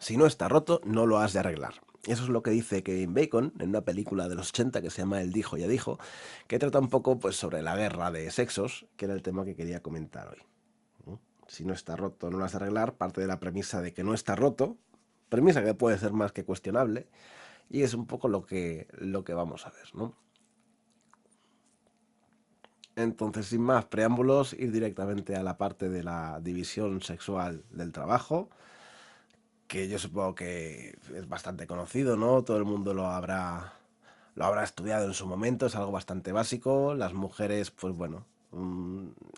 Si no está roto, no lo has de arreglar. Eso es lo que dice Kevin Bacon en una película de los 80 que se llama El dijo ya dijo, que trata un poco pues, sobre la guerra de sexos, que era el tema que quería comentar hoy. Si no está roto, no lo has de arreglar. Parte de la premisa de que no está roto, premisa que puede ser más que cuestionable, y es un poco lo que vamos a ver, ¿no? Entonces, sin más preámbulos, ir directamente a la parte de la división sexual del trabajo, que yo supongo que es bastante conocido, ¿no? Todo el mundo lo habrá estudiado en su momento, es algo bastante básico. Las mujeres, pues bueno,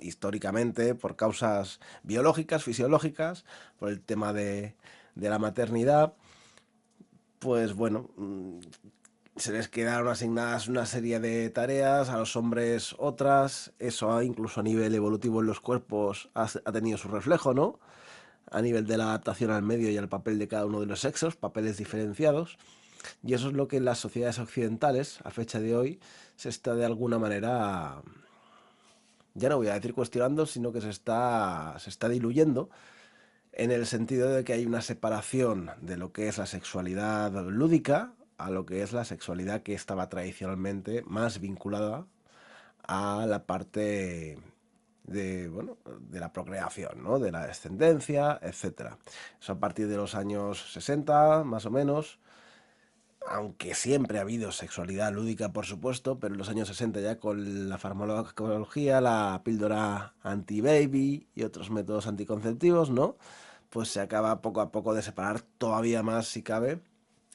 históricamente, por causas biológicas, fisiológicas, por el tema de la maternidad, pues bueno, se les quedaron asignadas una serie de tareas, a los hombres otras, eso incluso a nivel evolutivo en los cuerpos ha tenido su reflejo, ¿no? A nivel de la adaptación al medio y al papel de cada uno de los sexos, papeles diferenciados, y eso es lo que en las sociedades occidentales, a fecha de hoy, se está de alguna manera, ya no voy a decir cuestionando, sino que se está diluyendo, en el sentido de que hay una separación de lo que es la sexualidad lúdica a lo que es la sexualidad que estaba tradicionalmente más vinculada a la parte de, bueno, de la procreación, ¿no? De la descendencia, etcétera. Eso a partir de los años 60, más o menos, aunque siempre ha habido sexualidad lúdica, por supuesto, pero en los años 60 ya con la farmacología, la píldora anti-baby y otros métodos anticonceptivos, ¿no? Pues se acaba poco a poco de separar todavía más, si cabe,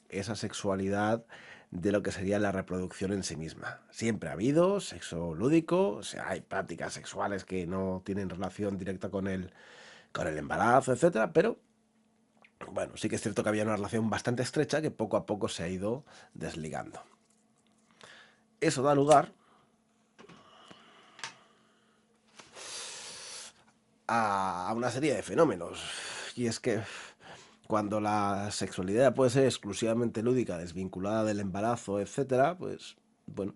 esa sexualidad de lo que sería la reproducción en sí misma. Siempre ha habido sexo lúdico, o sea, hay prácticas sexuales que no tienen relación directa con el embarazo, etcétera, pero bueno, sí que es cierto que había una relación bastante estrecha que poco a poco se ha ido desligando. Eso da lugar a una serie de fenómenos. Y es que cuando la sexualidad puede ser exclusivamente lúdica, desvinculada del embarazo, etcétera, pues bueno,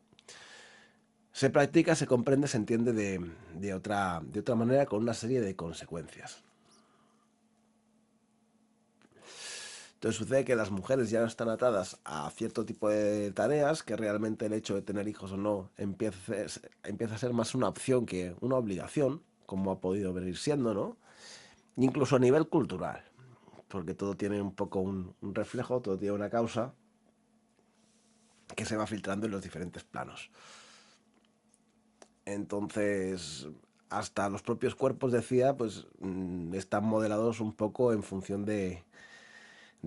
se practica, se comprende, se entiende de otra manera con una serie de consecuencias. Entonces sucede que las mujeres ya no están atadas a cierto tipo de tareas, que realmente el hecho de tener hijos o no empieza a ser más una opción que una obligación, como ha podido venir siendo, ¿no? Incluso a nivel cultural, porque todo tiene un poco un reflejo, todo tiene una causa que se va filtrando en los diferentes planos. Entonces, hasta los propios cuerpos, decía, pues están modelados un poco en función de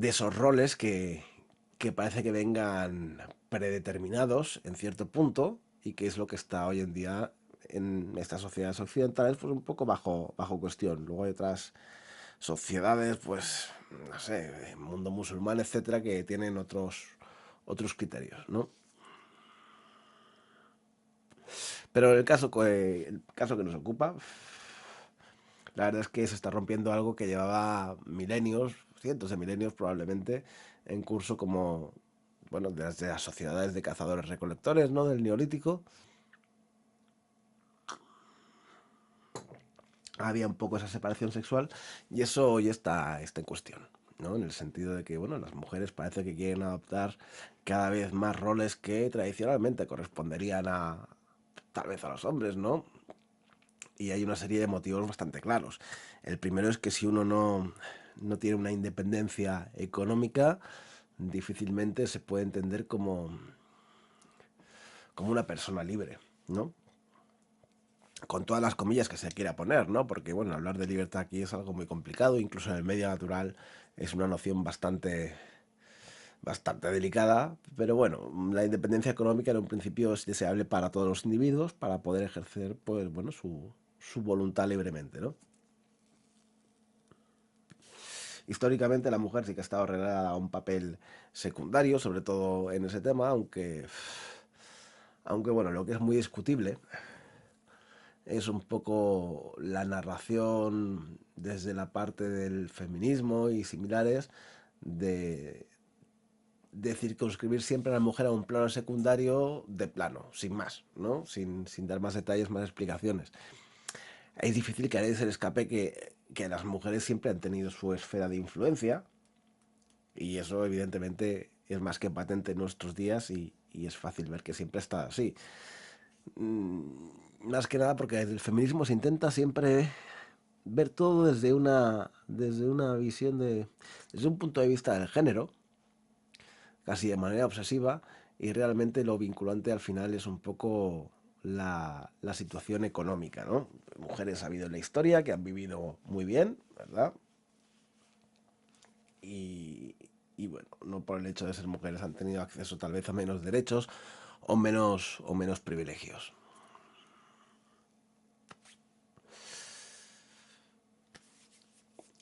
esos roles que parece que vengan predeterminados en cierto punto y que es lo que está hoy en día en estas sociedades occidentales pues un poco bajo cuestión. Luego hay otras sociedades, pues, no sé, mundo musulmán, etcétera, que tienen otros criterios, ¿no? Pero el caso que nos ocupa, la verdad es que se está rompiendo algo que llevaba milenios, cientos de milenios probablemente, en curso como, bueno, desde las sociedades de cazadores-recolectores, ¿no? Del Neolítico. Había un poco esa separación sexual y eso hoy está en cuestión, ¿no? En el sentido de que, bueno, las mujeres parece que quieren adoptar cada vez más roles que tradicionalmente corresponderían tal vez a los hombres, ¿no? Y hay una serie de motivos bastante claros. El primero es que si uno no tiene una independencia económica, difícilmente se puede entender como una persona libre, ¿no? Con todas las comillas que se quiera poner, ¿no? Porque, bueno, hablar de libertad aquí es algo muy complicado, incluso en el medio natural es una noción bastante delicada, pero bueno, la independencia económica en un principio es deseable para todos los individuos para poder ejercer, pues, bueno, su voluntad libremente, ¿no? Históricamente la mujer sí que ha estado relegada a un papel secundario, sobre todo en ese tema, aunque bueno, lo que es muy discutible es un poco la narración desde la parte del feminismo y similares de, de circunscribir siempre a la mujer a un plano secundario de plano, sin más, ¿no? Sin dar más detalles, más explicaciones. Es difícil que a nadie se le escape que las mujeres siempre han tenido su esfera de influencia, Y eso evidentemente es más que patente en nuestros días y es fácil ver que siempre está así. Más que nada porque el feminismo se intenta siempre ver todo desde una visión desde un punto de vista del género, casi de manera obsesiva, y realmente lo vinculante al final es un poco la situación económica, ¿no? Mujeres ha habido en la historia que han vivido muy bien, ¿verdad? Y, y bueno, no por el hecho de ser mujeres han tenido acceso tal vez a menos derechos o menos privilegios.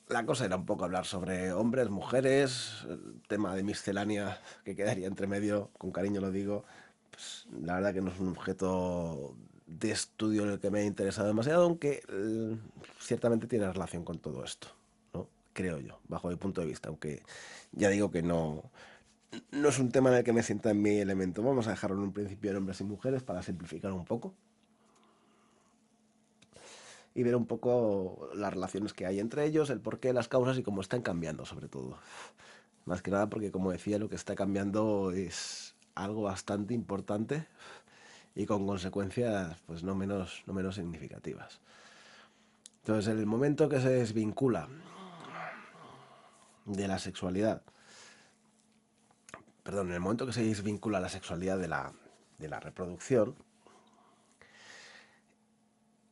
La cosa era un poco hablar sobre hombres, mujeres, el tema de miscelánea que quedaría entre medio, con cariño lo digo. Pues, la verdad que no es un objeto de estudio en el que me ha interesado demasiado, aunque ciertamente tiene relación con todo esto, ¿no? Creo yo, bajo mi punto de vista, aunque ya digo que no es un tema en el que me sienta en mi elemento. Vamos a dejarlo en un principio en hombres y mujeres para simplificar un poco y ver un poco las relaciones que hay entre ellos, el porqué, las causas y cómo están cambiando sobre todo. Más que nada porque, como decía, lo que está cambiando es algo bastante importante y con consecuencias pues no menos significativas. Entonces, en el momento que se desvincula de la sexualidad, perdón, en el momento que se desvincula la sexualidad de la reproducción,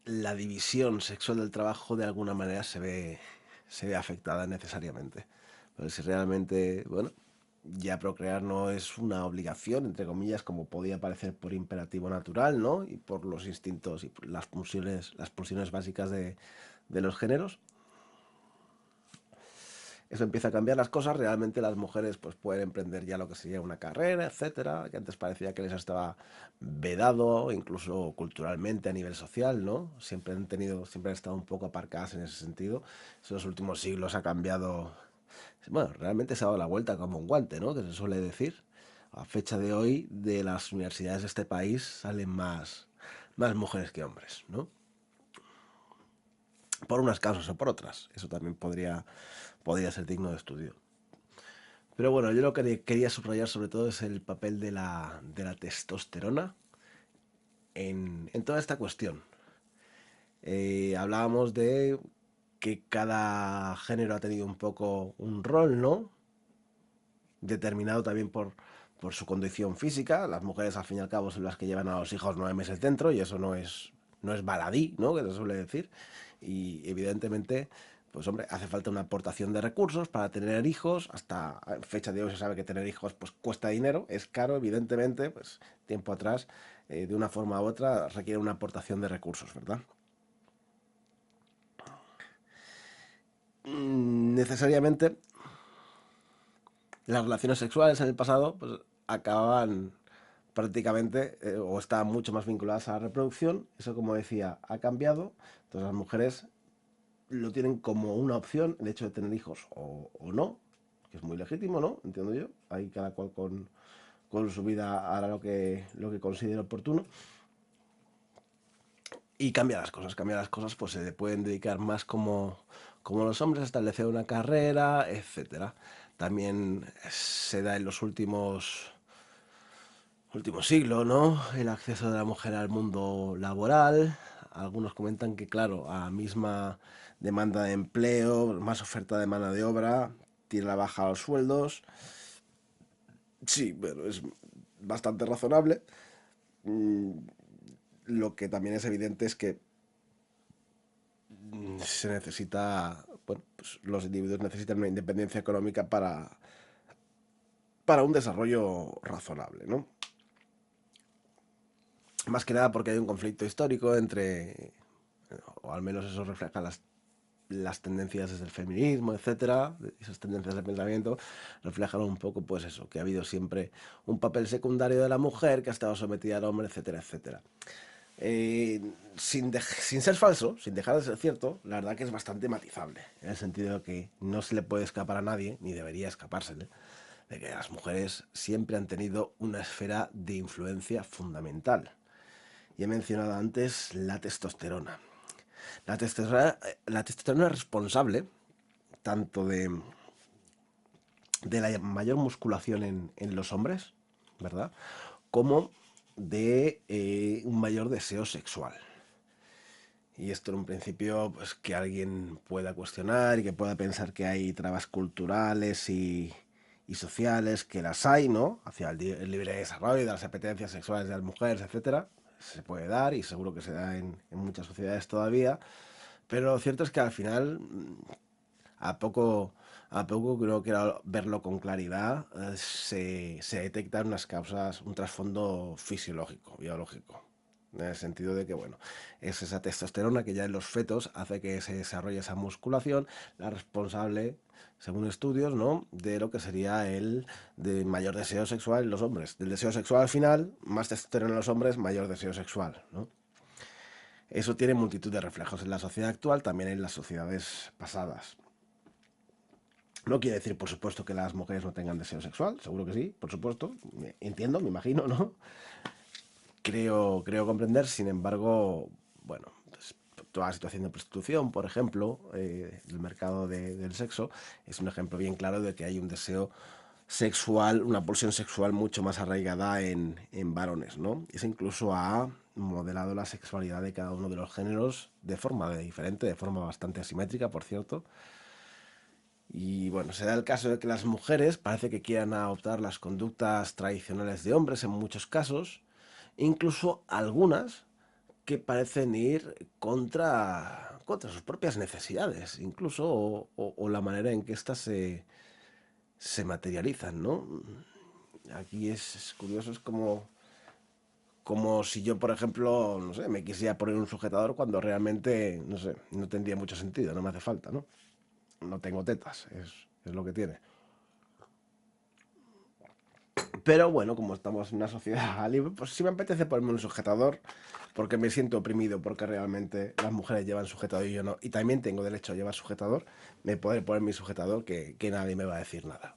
la división sexual del trabajo de alguna manera se ve afectada necesariamente. Pero si realmente, bueno, ya procrear no es una obligación, entre comillas, como podía parecer por imperativo natural, ¿no? Y por los instintos y por las pulsiones básicas de los géneros. Eso empieza a cambiar las cosas, realmente las mujeres pues pueden emprender ya lo que sería una carrera, etcétera, que antes parecía que les estaba vedado, incluso culturalmente a nivel social, ¿no? Siempre han estado un poco aparcadas en ese sentido. En los últimos siglos ha cambiado, bueno, realmente se ha dado la vuelta como un guante, ¿no? Que se suele decir. A fecha de hoy, de las universidades de este país salen más mujeres que hombres, ¿no? Por unas causas o por otras. Eso también podría ser digno de estudio. Pero bueno, yo lo que quería subrayar sobre todo es el papel de la testosterona en toda esta cuestión. Hablábamos de que cada género ha tenido un poco un rol, ¿no? Determinado también por su condición física. Las mujeres, al fin y al cabo, son las que llevan a los hijos 9 meses dentro y eso no es baladí, ¿no? Que se suele decir. Y evidentemente, pues hombre, hace falta una aportación de recursos para tener hijos. Hasta fecha de hoy se sabe que tener hijos pues cuesta dinero, es caro, evidentemente, pues tiempo atrás, de una forma u otra, requiere una aportación de recursos, ¿verdad? Necesariamente las relaciones sexuales en el pasado pues acababan prácticamente o estaban mucho más vinculadas a la reproducción. Eso, como decía, ha cambiado. Entonces las mujeres lo tienen como una opción, el hecho de tener hijos o no, que es muy legítimo, ¿no? Entiendo yo. Ahí cada cual con su vida hará lo que considere oportuno. Y cambia las cosas, pues se pueden dedicar más como los hombres a establecer una carrera, etcétera. También se da en los último siglo, ¿no? El acceso de la mujer al mundo laboral. Algunos comentan que, claro, a misma demanda de empleo, más oferta de mano de obra, tiene la baja a los sueldos. Sí, bueno, es bastante razonable. Mm, Lo que también es evidente es que se necesita, bueno, pues los individuos necesitan una independencia económica para un desarrollo razonable, ¿no? Más que nada porque hay un conflicto histórico entre, o al menos eso refleja las tendencias desde el feminismo, etcétera, esas tendencias de pensamiento reflejan un poco, pues eso, que ha habido siempre un papel secundario de la mujer que ha estado sometida al hombre, etcétera, etcétera. Sin ser falso, sin dejar de ser cierto, la verdad que es bastante matizable, en el sentido de que no se le puede escapar a nadie, ni debería escapársele, de que las mujeres siempre han tenido una esfera de influencia fundamental. Y he mencionado antes la testosterona. La testosterona es responsable tanto de la mayor musculación en los hombres, ¿verdad? Como de un mayor deseo sexual. Y esto en un principio, pues que alguien pueda cuestionar y que pueda pensar que hay trabas culturales y sociales, que las hay, ¿no? Hacia el libre desarrollo de las apetencias sexuales de las mujeres, etcétera. Se puede dar y seguro que se da en muchas sociedades todavía. Pero lo cierto es que al final, a poco, a poco creo que al verlo con claridad, se detectan unas causas, un trasfondo fisiológico, biológico. En el sentido de que, bueno, es esa testosterona que ya en los fetos hace que se desarrolle esa musculación, la responsable, según estudios, ¿no?, de lo que sería el de mayor deseo sexual en los hombres. Del deseo sexual al final, más testosterona en los hombres, mayor deseo sexual, ¿no? Eso tiene multitud de reflejos en la sociedad actual, también en las sociedades pasadas. No quiere decir, por supuesto, que las mujeres no tengan deseo sexual, seguro que sí, por supuesto. Entiendo, me imagino, ¿no? Creo comprender, sin embargo, bueno, pues, toda la situación de prostitución, por ejemplo, del mercado del sexo, es un ejemplo bien claro de que hay un deseo sexual, una pulsión sexual mucho más arraigada en varones, ¿no? Eso incluso ha modelado la sexualidad de cada uno de los géneros de forma diferente, de forma bastante asimétrica, por cierto. Y bueno, se da el caso de que las mujeres parece que quieran adoptar las conductas tradicionales de hombres en muchos casos, incluso algunas que parecen ir contra sus propias necesidades, incluso, o la manera en que éstas se materializan, ¿no? Aquí es curioso, es como si yo, por ejemplo, no sé, me quisiera poner un sujetador cuando realmente, no sé, no tendría mucho sentido, no me hace falta, ¿no? No tengo tetas, es lo que tiene. Pero bueno, como estamos en una sociedad libre, pues si me apetece ponerme un sujetador, porque me siento oprimido, porque realmente las mujeres llevan sujetador y yo no, y también tengo derecho a llevar sujetador, me podré poner mi sujetador que nadie me va a decir nada.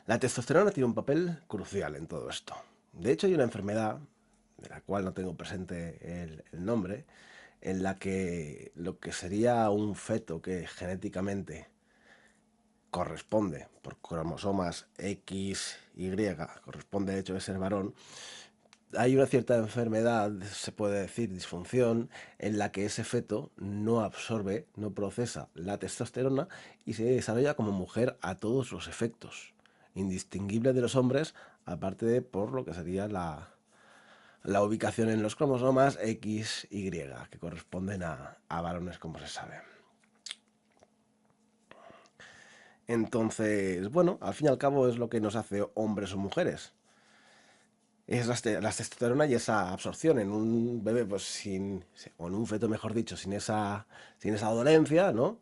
La testosterona tiene un papel crucial en todo esto. De hecho, hay una enfermedad, de la cual no tengo presente el nombre, en la que lo que sería un feto que genéticamente corresponde por cromosomas X, Y, corresponde de hecho de ser varón, hay una cierta enfermedad, se puede decir disfunción, en la que ese feto no absorbe, no procesa la testosterona y se desarrolla como mujer a todos los efectos, indistinguible de los hombres, aparte de por lo que sería la ubicación en los cromosomas X, Y, que corresponden a varones, como se sabe. Entonces, bueno, al fin y al cabo es lo que nos hace hombres o mujeres. Es la testosterona y esa absorción en un bebé, pues o en un feto, mejor dicho, sin esa dolencia, ¿no?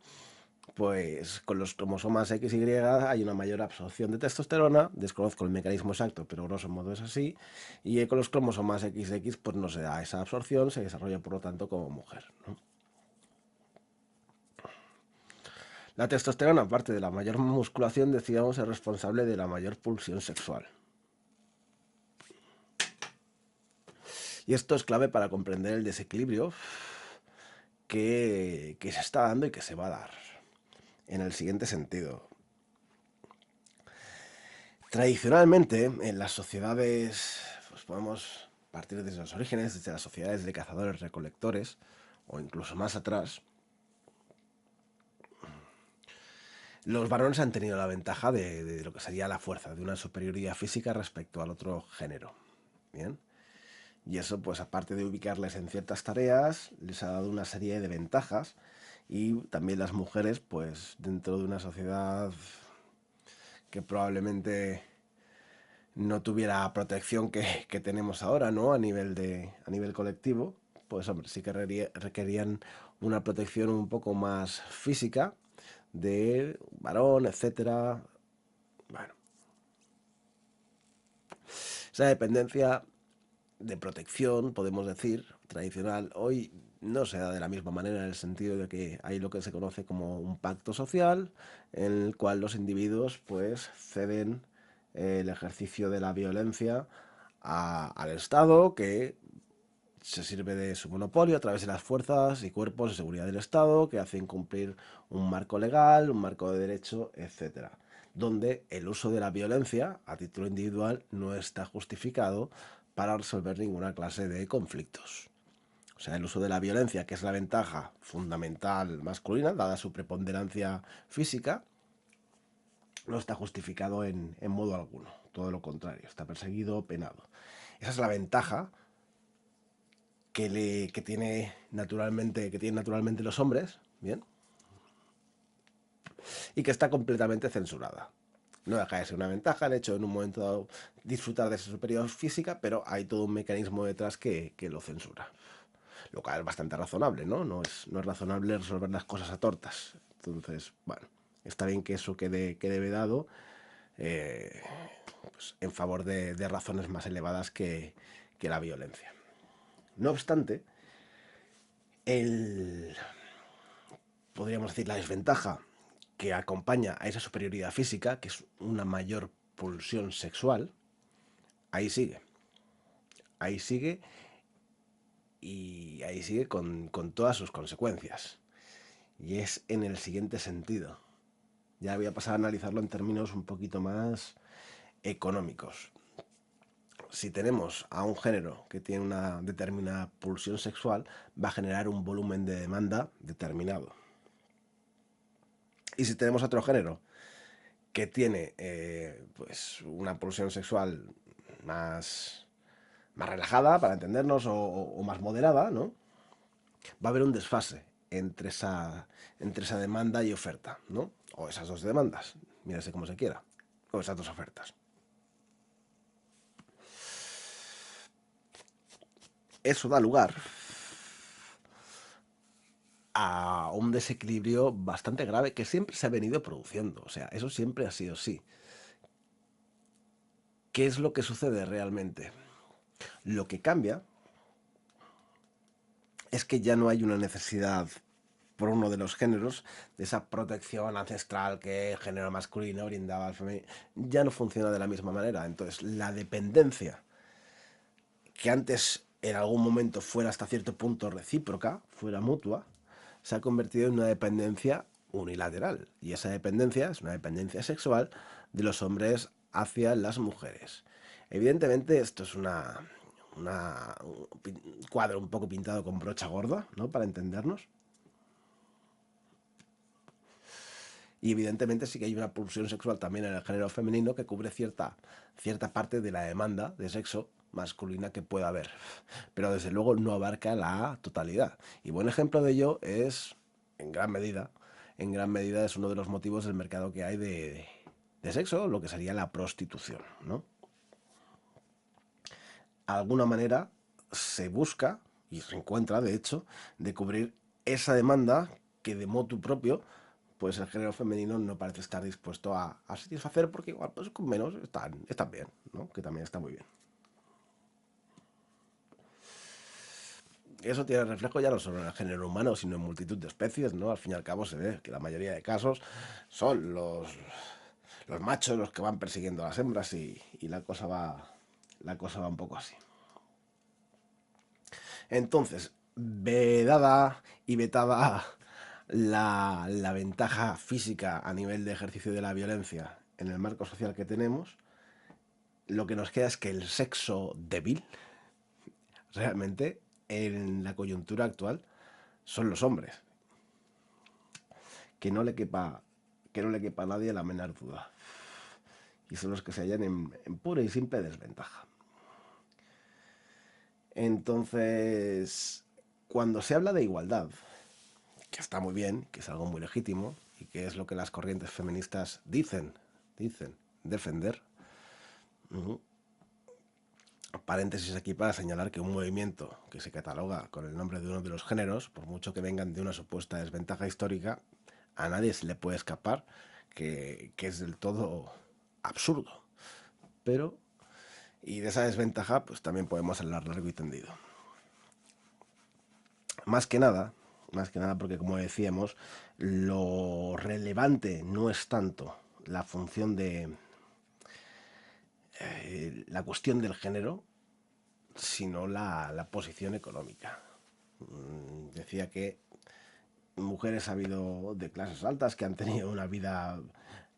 Pues con los cromosomas X y hay una mayor absorción de testosterona, desconozco el mecanismo exacto, pero grosso modo es así, y con los cromosomas XX pues no se da esa absorción, se desarrolla por lo tanto como mujer, ¿no? La testosterona, aparte de la mayor musculación, decíamos, es responsable de la mayor pulsión sexual. Y esto es clave para comprender el desequilibrio que se está dando y que se va a dar. En el siguiente sentido. Tradicionalmente, en las sociedades, pues podemos partir desde los orígenes, desde las sociedades de cazadores-recolectores, o incluso más atrás, los varones han tenido la ventaja de lo que sería la fuerza, de una superioridad física respecto al otro género. Bien. Y eso, pues aparte de ubicarles en ciertas tareas, les ha dado una serie de ventajas. Y también las mujeres, pues dentro de una sociedad que probablemente no tuviera protección que tenemos ahora, ¿no? A nivel colectivo, pues hombre, sí que requerían una protección un poco más física de varón, etcétera. Bueno, esa dependencia de protección, podemos decir, tradicional, hoy no se da de la misma manera, en el sentido de que hay lo que se conoce como un pacto social, en el cual los individuos pues ceden el ejercicio de la violencia al Estado, que se sirve de su monopolio a través de las fuerzas y cuerpos de seguridad del Estado que hacen cumplir un marco legal, un marco de derecho, etcétera, donde el uso de la violencia a título individual no está justificado para resolver ninguna clase de conflictos. O sea, el uso de la violencia, que es la ventaja fundamental masculina, dada su preponderancia física, no está justificado en modo alguno. Todo lo contrario, está perseguido, penado. Esa es la ventaja que tienen naturalmente los hombres, ¿bien? Y que está completamente censurada. No deja de ser una ventaja el hecho de en un momento dado disfrutar de esa superioridad física, pero hay todo un mecanismo detrás que lo censura. Lo cual es bastante razonable, ¿no? No es razonable resolver las cosas a tortas. Entonces, bueno, está bien que eso quede vedado, eh, pues, en favor de razones más elevadas que la violencia. No obstante, el, podríamos decir, la desventaja que acompaña a esa superioridad física, que es una mayor pulsión sexual, ahí sigue. Ahí sigue y ahí sigue con todas sus consecuencias. Y es en el siguiente sentido. Ya voy a pasar a analizarlo en términos un poquito más económicos. Si tenemos a un género que tiene una determinada pulsión sexual, va a generar un volumen de demanda determinado. Y si tenemos otro género que tiene pues una pulsión sexual más relajada, para entendernos, o más moderada, ¿no? Va a haber un desfase entre esa demanda y oferta, ¿no? O esas dos demandas, mírese como se quiera, o esas dos ofertas. Eso da lugar a un desequilibrio bastante grave que siempre se ha venido produciendo. O sea, eso siempre ha sido así. ¿Qué es lo que sucede realmente? Lo que cambia es que ya no hay una necesidad por uno de los géneros, de esa protección ancestral que el género masculino brindaba al femenino, ya no funciona de la misma manera. Entonces, la dependencia que antes en algún momento fuera hasta cierto punto recíproca, fuera mutua, se ha convertido en una dependencia unilateral. Y esa dependencia es una dependencia sexual de los hombres hacia las mujeres. Evidentemente, esto es un cuadro un poco pintado con brocha gorda, ¿no? Para entendernos. Y evidentemente sí que hay una pulsión sexual también en el género femenino que cubre cierta parte de la demanda de sexo masculina que pueda haber. Pero desde luego no abarca la totalidad. Y buen ejemplo de ello es, en gran medida es uno de los motivos del mercado que hay de sexo, lo que sería la prostitución, ¿no? De alguna manera se busca, y se encuentra de hecho, de cubrir esa demanda que de motu propio pues el género femenino no parece estar dispuesto a satisfacer porque igual pues con menos están bien, ¿no? Que también está muy bien. Eso tiene reflejo ya no solo en el género humano, sino en multitud de especies, ¿no? Al fin y al cabo se ve que la mayoría de casos son los machos los que van persiguiendo a las hembras y la cosa va un poco así. Entonces, vedada y vetada la ventaja física a nivel de ejercicio de la violencia en el marco social que tenemos, lo que nos queda es que el sexo débil, realmente, en la coyuntura actual, son los hombres. Que no le quepa, que no le quepa a nadie la menor duda. Y son los que se hallan en pura y simple desventaja. Entonces, cuando se habla de igualdad, que está muy bien, que es algo muy legítimo, y que es lo que las corrientes feministas dicen defender. Paréntesis aquí para señalar que un movimiento que se cataloga con el nombre de uno de los géneros, por mucho que vengan de una supuesta desventaja histórica, a nadie se le puede escapar que es del todo absurdo. Pero, y de esa desventaja, pues también podemos hablar largo y tendido. Más que nada, porque como decíamos, lo relevante no es tanto la función de la cuestión del género, sino la posición económica. Decía que mujeres ha habido de clases altas que han tenido una vida,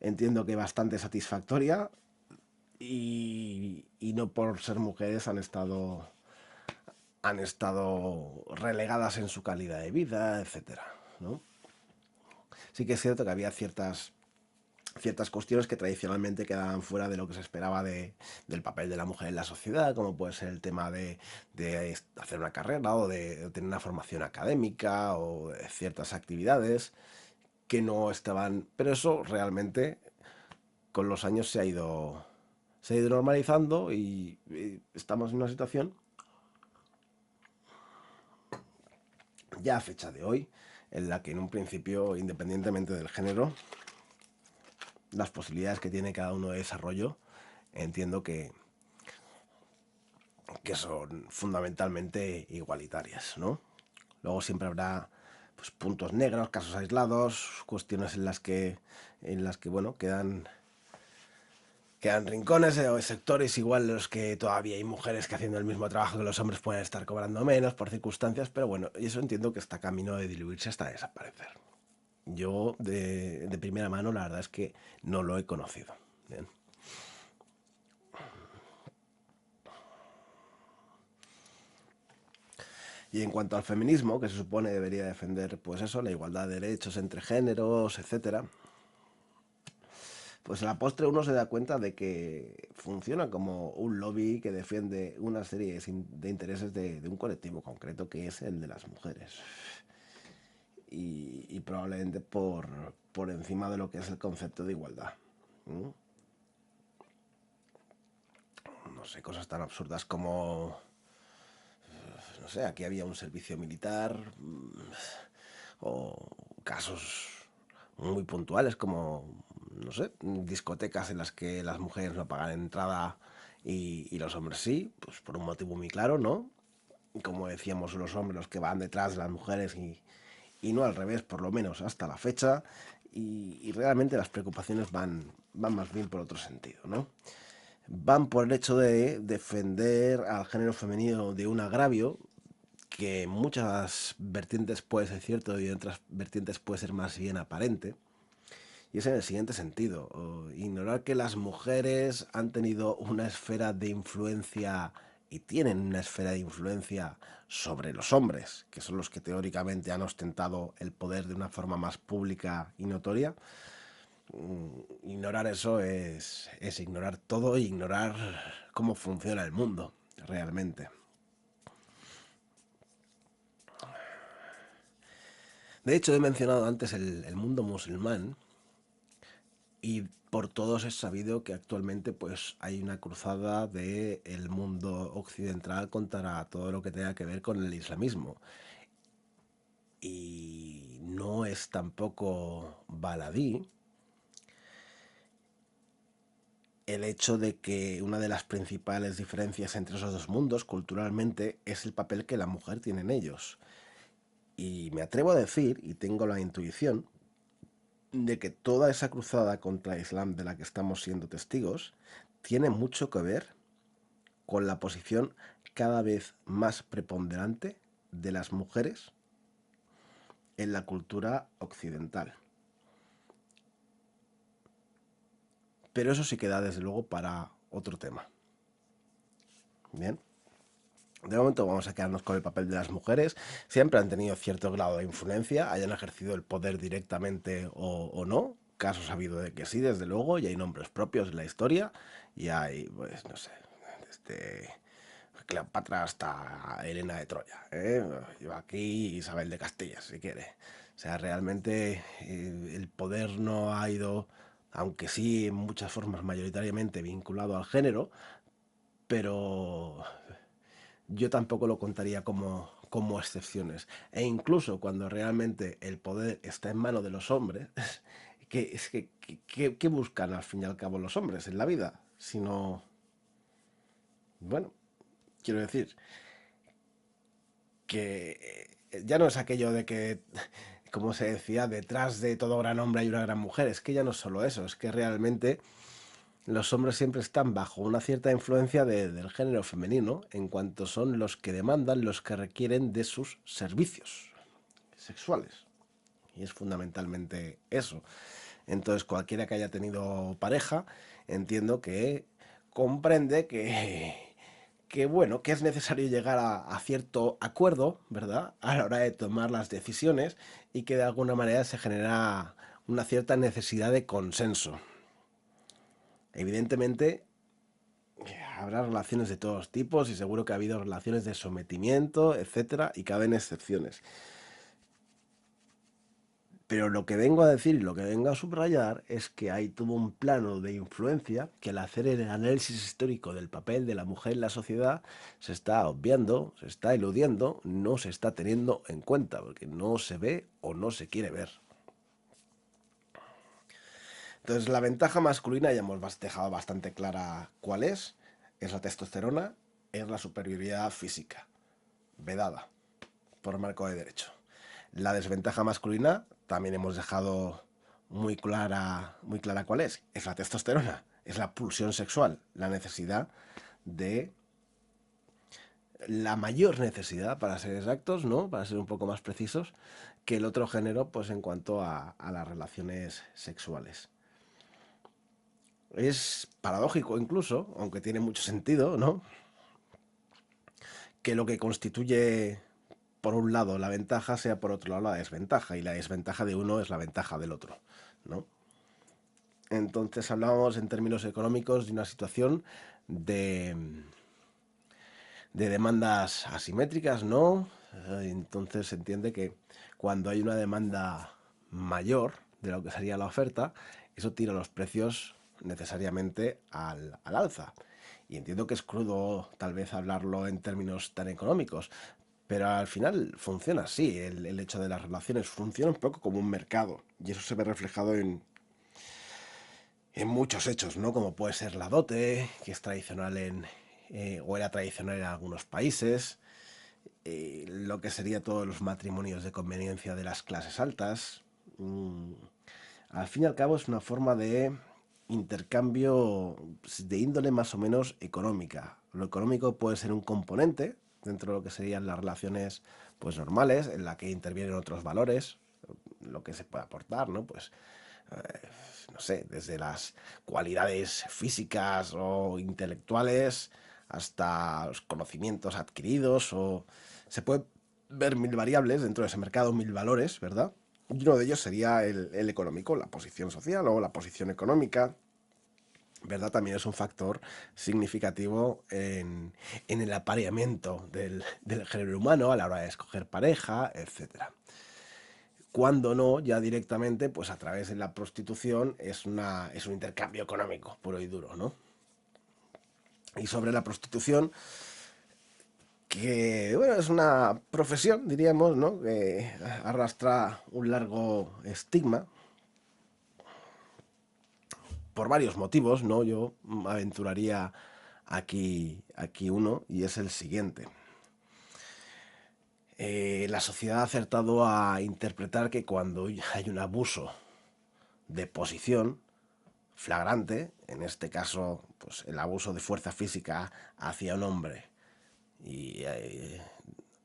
entiendo que bastante satisfactoria, y no por ser mujeres han estado relegadas en su calidad de vida, etcétera, ¿no? Sí que es cierto que había ciertas cuestiones que tradicionalmente quedaban fuera de lo que se esperaba del papel de la mujer en la sociedad, como puede ser el tema de hacer una carrera o de tener una formación académica o de ciertas actividades que no estaban. Pero eso realmente con los años se ha ido normalizando y estamos en una situación ya a fecha de hoy en la que en un principio, independientemente del género, las posibilidades que tiene cada uno de desarrollo, entiendo que son fundamentalmente igualitarias, ¿no? Luego siempre habrá pues, puntos negros, casos aislados, cuestiones en las que bueno, quedan rincones o sectores igual en los que todavía hay mujeres que haciendo el mismo trabajo que los hombres pueden estar cobrando menos por circunstancias, pero bueno, y eso entiendo que está camino de diluirse hasta desaparecer. Yo de primera mano la verdad es que no lo he conocido. Bien. Y en cuanto al feminismo, que se supone debería defender, pues eso, la igualdad de derechos entre géneros, etcétera, pues a la postre uno se da cuenta de que funciona como un lobby que defiende una serie de intereses de un colectivo concreto que es el de las mujeres. Y probablemente por encima de lo que es el concepto de igualdad. ¿No? No sé, cosas tan absurdas como, no sé, aquí había un servicio militar, o casos muy puntuales como, no sé, discotecas en las que las mujeres no pagan entrada y los hombres sí, pues por un motivo muy claro, ¿no? Como decíamos, los hombres los que van detrás de las mujeres y no al revés, por lo menos hasta la fecha, y realmente las preocupaciones van más bien por otro sentido, ¿no? Van por el hecho de defender al género femenino de un agravio que en muchas vertientes puede ser cierto y en otras vertientes puede ser más bien aparente. Y es en el siguiente sentido: ignorar que las mujeres han tenido una esfera de influencia y tienen una esfera de influencia sobre los hombres, que son los que teóricamente han ostentado el poder de una forma más pública y notoria. Ignorar eso es ignorar todo e ignorar cómo funciona el mundo realmente. De hecho, he mencionado antes el mundo musulmán, y por todos es sabido que actualmente pues hay una cruzada del mundo occidental contra todo lo que tenga que ver con el islamismo. Y no es tampoco baladí el hecho de que una de las principales diferencias entre esos dos mundos culturalmente es el papel que la mujer tiene en ellos. Y me atrevo a decir, y tengo la intuición, de que toda esa cruzada contra el Islam de la que estamos siendo testigos tiene mucho que ver con la posición cada vez más preponderante de las mujeres en la cultura occidental. Pero eso sí queda desde luego para otro tema. Bien. De momento vamos a quedarnos con el papel de las mujeres. Siempre han tenido cierto grado de influencia, hayan ejercido el poder directamente o no. Casos ha habido de que sí, desde luego, y hay nombres propios en la historia. Y hay, pues, no sé, desde Cleopatra hasta Helena de Troya. ¿Eh? Yo aquí Isabel de Castilla, si quiere. O sea, realmente el poder no ha ido, aunque sí en muchas formas mayoritariamente vinculado al género, pero yo tampoco lo contaría como excepciones. E incluso cuando realmente el poder está en manos de los hombres, ¿qué buscan al fin y al cabo los hombres en la vida? Sino, bueno, quiero decir, que ya no es aquello de que, como se decía, detrás de todo gran hombre hay una gran mujer. Es que ya no es solo eso, es que realmente los hombres siempre están bajo una cierta influencia del género femenino, en cuanto son los que demandan, los que requieren de sus servicios sexuales. Y es fundamentalmente eso. Entonces, cualquiera que haya tenido pareja, entiendo que comprende que bueno, que es necesario llegar a cierto acuerdo, ¿verdad? A la hora de tomar las decisiones y que de alguna manera se genera una cierta necesidad de consenso. Evidentemente, habrá relaciones de todos tipos y seguro que ha habido relaciones de sometimiento, etcétera, y caben excepciones. Pero lo que vengo a decir y lo que vengo a subrayar es que hay todo un plano de influencia que al hacer el análisis histórico del papel de la mujer en la sociedad se está obviando, se está eludiendo, no se está teniendo en cuenta, porque no se ve o no se quiere ver. Entonces la ventaja masculina ya hemos dejado bastante clara cuál es la testosterona, es la superioridad física, vedada por marco de derecho. La desventaja masculina también hemos dejado muy clara cuál es la testosterona, es la pulsión sexual, la necesidad de la mayor necesidad, para ser exactos, ¿no? Para ser un poco más precisos, que el otro género, pues en cuanto a las relaciones sexuales. Es paradójico incluso, aunque tiene mucho sentido, ¿no? Que lo que constituye por un lado la ventaja sea por otro lado la desventaja, y la desventaja de uno es la ventaja del otro, ¿no? Entonces hablábamos en términos económicos de una situación de, de demandas asimétricas, ¿no? Entonces se entiende que cuando hay una demanda mayor de lo que sería la oferta, eso tira los precios necesariamente al alza. Y entiendo que es crudo tal vez hablarlo en términos tan económicos, pero al final funciona así. El hecho de las relaciones funciona un poco como un mercado, y eso se ve reflejado en muchos hechos, ¿no? Como puede ser la dote, que es tradicional o era tradicional en algunos países, lo que sería todos los matrimonios de conveniencia de las clases altas. Mm, Al fin y al cabo es una forma de intercambio de índole más o menos económica. Lo económico puede ser un componente dentro de lo que serían las relaciones pues normales, en la que intervienen otros valores, lo que se puede aportar, ¿no? Pues eh, no sé, desde las cualidades físicas o intelectuales hasta los conocimientos adquiridos, o se puede ver mil variables dentro de ese mercado, mil valores, ¿verdad? Y uno de ellos sería el económico, la posición social o la posición económica, ¿verdad? También es un factor significativo en el apareamiento del género humano a la hora de escoger pareja, etcétera. Cuando no, ya directamente, pues a través de la prostitución es un intercambio económico puro y duro, ¿no? Y sobre la prostitución, que bueno, es una profesión, diríamos, ¿no? Que arrastra un largo estigma por varios motivos, ¿no? Yo aventuraría aquí uno, y es el siguiente. La sociedad ha acertado a interpretar que cuando hay un abuso de posición flagrante, en este caso, pues el abuso de fuerza física hacia un hombre, y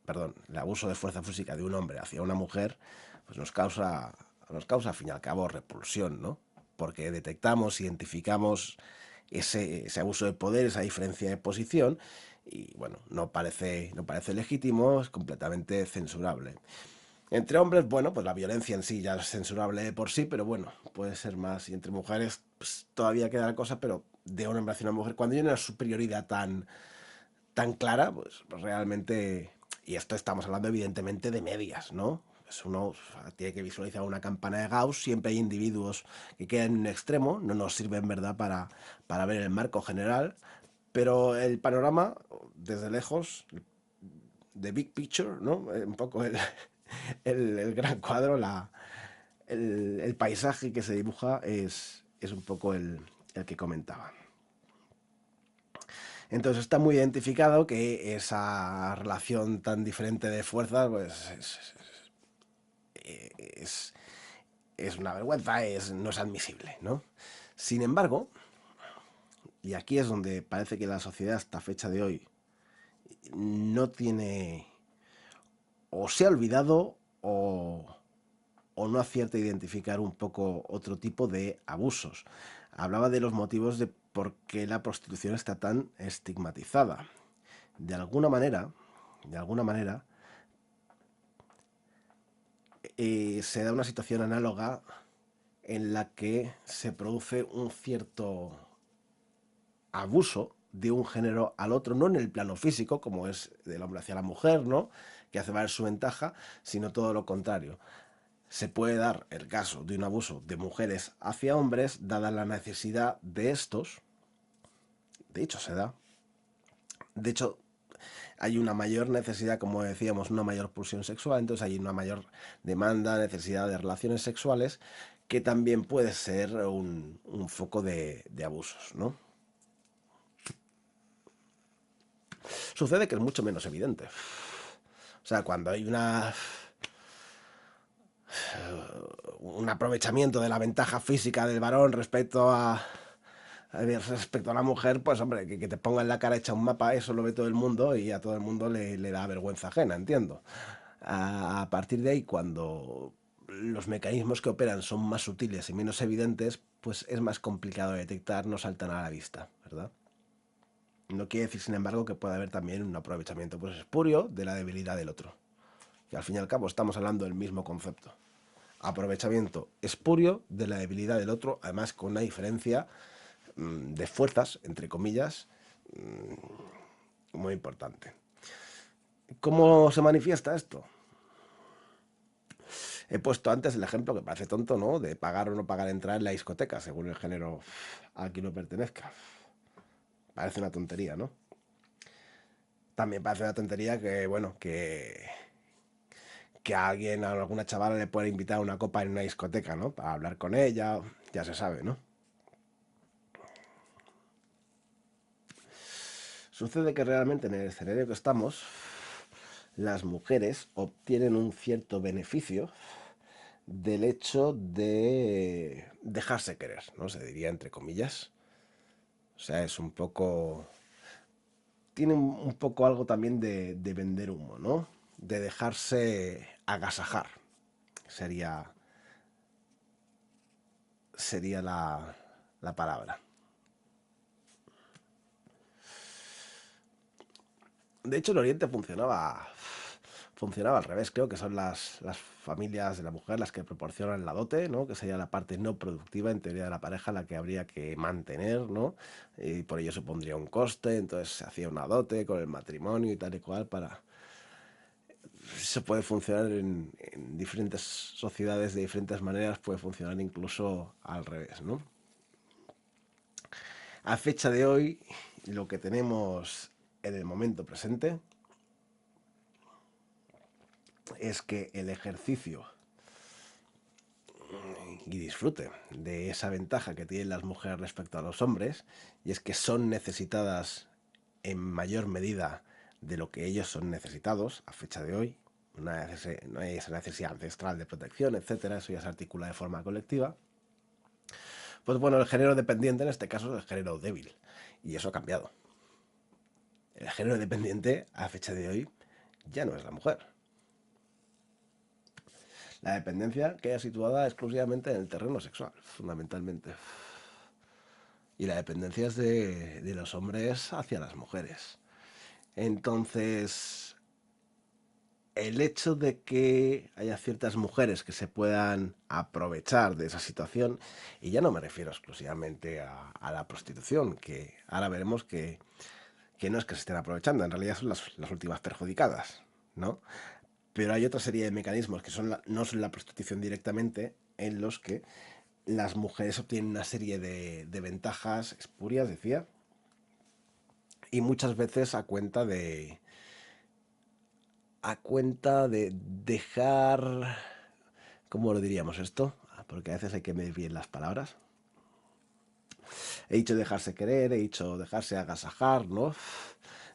perdón, el abuso de fuerza física de un hombre hacia una mujer, pues nos causa al fin y al cabo repulsión, ¿no? Porque detectamos, identificamos ese abuso de poder, esa diferencia de posición, y bueno, no parece legítimo, es completamente censurable. Entre hombres, bueno, pues la violencia en sí ya es censurable de por sí, pero bueno, puede ser más. Y entre mujeres, pues todavía queda la cosa, pero de un hombre hacia una mujer, cuando hay una superioridad tan clara, pues realmente. Y esto estamos hablando, evidentemente, de medias, ¿no? Pues uno tiene que visualizar una campana de Gauss, siempre hay individuos que quedan en un extremo, no nos sirve en verdad para ver el marco general, pero el panorama, desde lejos, the big picture, ¿no? Un poco el gran cuadro, el paisaje que se dibuja es un poco el que comentaba. Entonces está muy identificado que esa relación tan diferente de fuerzas pues es una vergüenza, no es admisible, ¿no? Sin embargo, y aquí es donde parece que la sociedad hasta fecha de hoy no tiene, o se ha olvidado, o no acierta a identificar un poco otro tipo de abusos. Hablaba de los motivos de por qué la prostitución está tan estigmatizada. De alguna manera, de alguna manera, se da una situación análoga en la que se produce un cierto abuso de un género al otro, no en el plano físico, como es del hombre hacia la mujer, ¿no? Que hace valer su ventaja, sino todo lo contrario. Se puede dar el caso de un abuso de mujeres hacia hombres, dada la necesidad de estos. De hecho, se da. De hecho, hay una mayor necesidad, como decíamos, una mayor pulsión sexual, entonces hay una mayor demanda, necesidad de relaciones sexuales, que también puede ser un foco de abusos, ¿no? Sucede que es mucho menos evidente. O sea, cuando hay un aprovechamiento de la ventaja física del varón respecto a la mujer, pues hombre, que te ponga en la cara hecha un mapa, eso lo ve todo el mundo y a todo el mundo le da vergüenza ajena, entiendo. A partir de ahí, cuando los mecanismos que operan son más sutiles y menos evidentes, pues es más complicado de detectar, no saltan a la vista, ¿verdad? No quiere decir, sin embargo, que pueda haber también un aprovechamiento pues espurio de la debilidad del otro. Que al fin y al cabo estamos hablando del mismo concepto. Aprovechamiento espurio de la debilidad del otro, además con una diferencia de fuerzas, entre comillas, muy importante. ¿Cómo se manifiesta esto? He puesto antes el ejemplo que parece tonto, ¿no? De pagar o no pagar entrar en la discoteca, según el género al que no pertenezca. Parece una tontería, ¿no? También parece una tontería que, bueno, que a alguien, a alguna chavala le puede invitar a una copa en una discoteca, ¿no? Para hablar con ella, ya se sabe, ¿no? Sucede que realmente en el escenario que estamos, las mujeres obtienen un cierto beneficio del hecho de dejarse querer, ¿no? Se diría entre comillas. O sea, es un poco... Tiene un poco algo también de vender humo, ¿no? De dejarse agasajar. Sería, sería la palabra. De hecho, en Oriente funcionaba al revés. Creo que son las familias de la mujer las que proporcionan la dote, ¿no? Que sería la parte no productiva, en teoría, de la pareja, la que habría que mantener, ¿no? Y por ello supondría un coste, entonces se hacía una dote con el matrimonio y tal y cual para... Se puede funcionar en diferentes sociedades de diferentes maneras, puede funcionar incluso al revés, ¿no? A fecha de hoy, lo que tenemos en el momento presente es que el ejercicio y disfrute de esa ventaja que tienen las mujeres respecto a los hombres, y es que son necesitadas en mayor medida de lo que ellos son necesitados a fecha de hoy. No hay esa necesidad ancestral de protección, etcétera, eso ya se articula de forma colectiva. Pues bueno, el género dependiente en este caso es el género débil, y eso ha cambiado. El género dependiente a fecha de hoy ya no es la mujer. La dependencia queda situada exclusivamente en el terreno sexual, fundamentalmente. Y la dependencia es de los hombres hacia las mujeres. Entonces, el hecho de que haya ciertas mujeres que se puedan aprovechar de esa situación, y ya no me refiero exclusivamente a la prostitución, que ahora veremos que no es que se estén aprovechando, en realidad son las últimas perjudicadas, ¿no? Pero hay otra serie de mecanismos que no son la prostitución directamente, en los que las mujeres obtienen una serie de ventajas espurias, decía, y muchas veces a cuenta de dejar, ¿cómo lo diríamos esto? Porque a veces hay que medir bien las palabras. He dicho dejarse querer, he dicho dejarse agasajar, ¿no?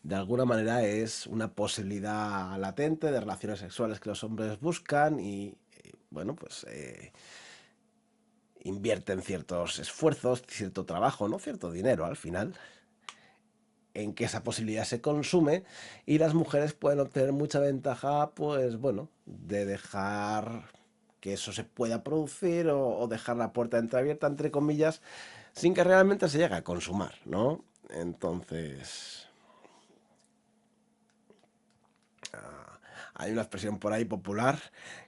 De alguna manera es una posibilidad latente de relaciones sexuales que los hombres buscan y, bueno, pues invierten ciertos esfuerzos, cierto trabajo, ¿no? Cierto dinero al final, en que esa posibilidad se consume y las mujeres pueden obtener mucha ventaja, pues bueno, de dejar que eso se pueda producir o dejar la puerta entreabierta, entre comillas, sin que realmente se llegue a consumar, ¿no? Entonces, hay una expresión por ahí popular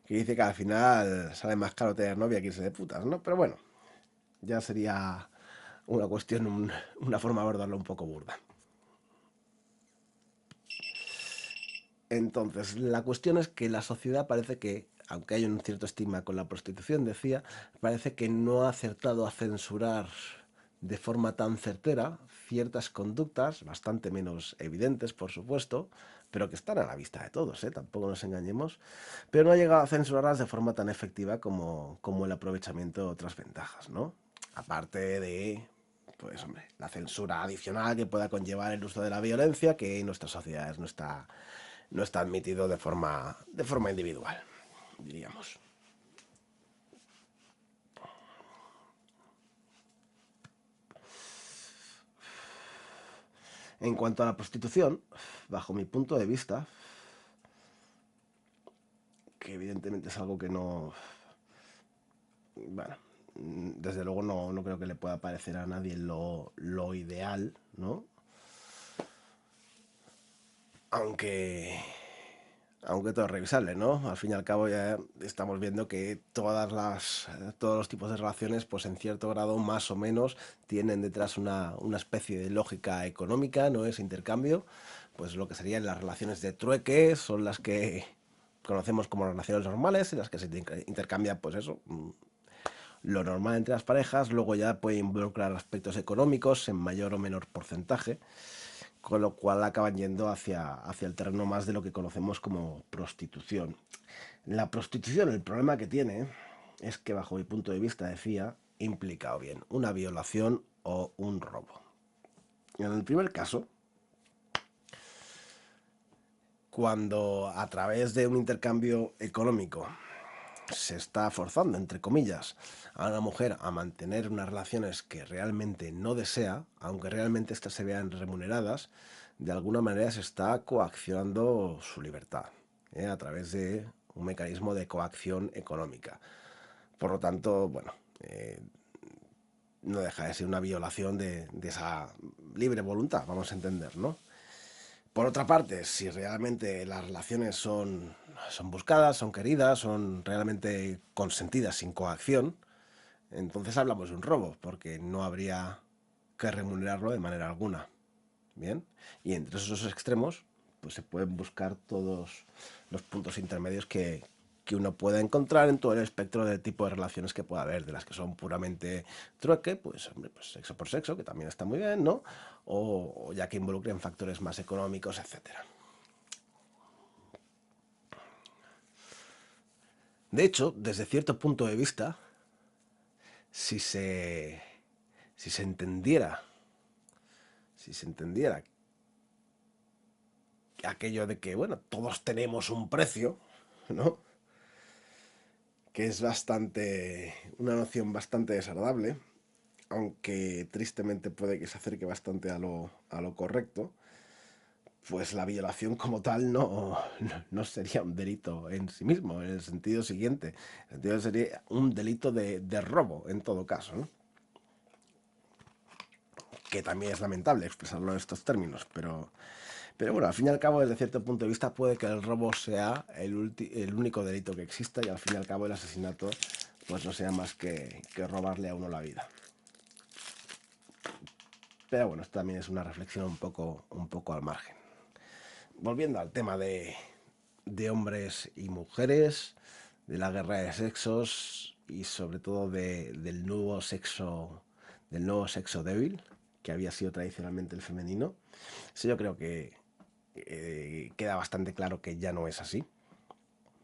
que dice que al final sale más caro tener novia que irse de putas, ¿no? Pero bueno, ya sería una cuestión, una forma de abordarlo un poco burda. Entonces, la cuestión es que la sociedad parece que, aunque hay un cierto estigma con la prostitución, decía, parece que no ha acertado a censurar de forma tan certera ciertas conductas, bastante menos evidentes, por supuesto, pero que están a la vista de todos, ¿eh? Tampoco nos engañemos, pero no ha llegado a censurarlas de forma tan efectiva como el aprovechamiento de otras ventajas, ¿no? Aparte de, pues hombre, la censura adicional que pueda conllevar el uso de la violencia, que en nuestras sociedades no está admitido de forma individual, diríamos. En cuanto a la prostitución, bajo mi punto de vista, que evidentemente es algo que no, bueno, desde luego no creo que le pueda parecer a nadie lo ideal, ¿no? Aunque aunque todo es revisable, ¿no? Al fin y al cabo ya estamos viendo que todos los tipos de relaciones, pues en cierto grado más o menos tienen detrás una especie de lógica económica, ¿no? Ese intercambio, pues lo que serían las relaciones de trueque son las que conocemos como relaciones normales, en las que se intercambia, pues eso, lo normal entre las parejas, luego ya puede involucrar aspectos económicos en mayor o menor porcentaje, con lo cual acaban yendo hacia el terreno más de lo que conocemos como prostitución. La prostitución, el problema que tiene es que bajo mi punto de vista, decía, implica o bien una violación o un robo. En el primer caso, cuando a través de un intercambio económico se está forzando, entre comillas, a una mujer a mantener unas relaciones que realmente no desea, aunque realmente éstas se vean remuneradas, de alguna manera se está coaccionando su libertad, a través de un mecanismo de coacción económica. Por lo tanto, bueno, no deja de ser una violación de esa libre voluntad, vamos a entender, ¿no? Por otra parte, si realmente las relaciones son buscadas, son queridas, son realmente consentidas sin coacción, entonces hablamos de un robo, porque no habría que remunerarlo de manera alguna. Bien, y entre esos dos extremos, pues se pueden buscar todos los puntos intermedios que uno pueda encontrar en todo el espectro de tipo de relaciones que pueda haber, de las que son puramente trueque, pues, hombre, pues sexo por sexo, que también está muy bien, ¿no? O ya que involucren factores más económicos, etcétera. De hecho, desde cierto punto de vista, si se, si se entendiera, si se entendiera aquello de que, bueno, todos tenemos un precio, ¿no? Que es una noción bastante desagradable, aunque tristemente puede que se acerque bastante a lo correcto, pues la violación como tal no sería un delito en sí mismo, en el sentido siguiente. El sentido sería un delito de robo, en todo caso, ¿no? Que también es lamentable expresarlo en estos términos, pero bueno, al fin y al cabo, desde cierto punto de vista, puede que el robo sea el único delito que exista y al fin y al cabo el asesinato pues no sea más que robarle a uno la vida. Pero bueno, esto también es una reflexión un poco al margen. Volviendo al tema de hombres y mujeres, de la guerra de sexos y sobre todo del nuevo sexo débil, que había sido tradicionalmente el femenino. Eso yo creo que queda bastante claro que ya no es así.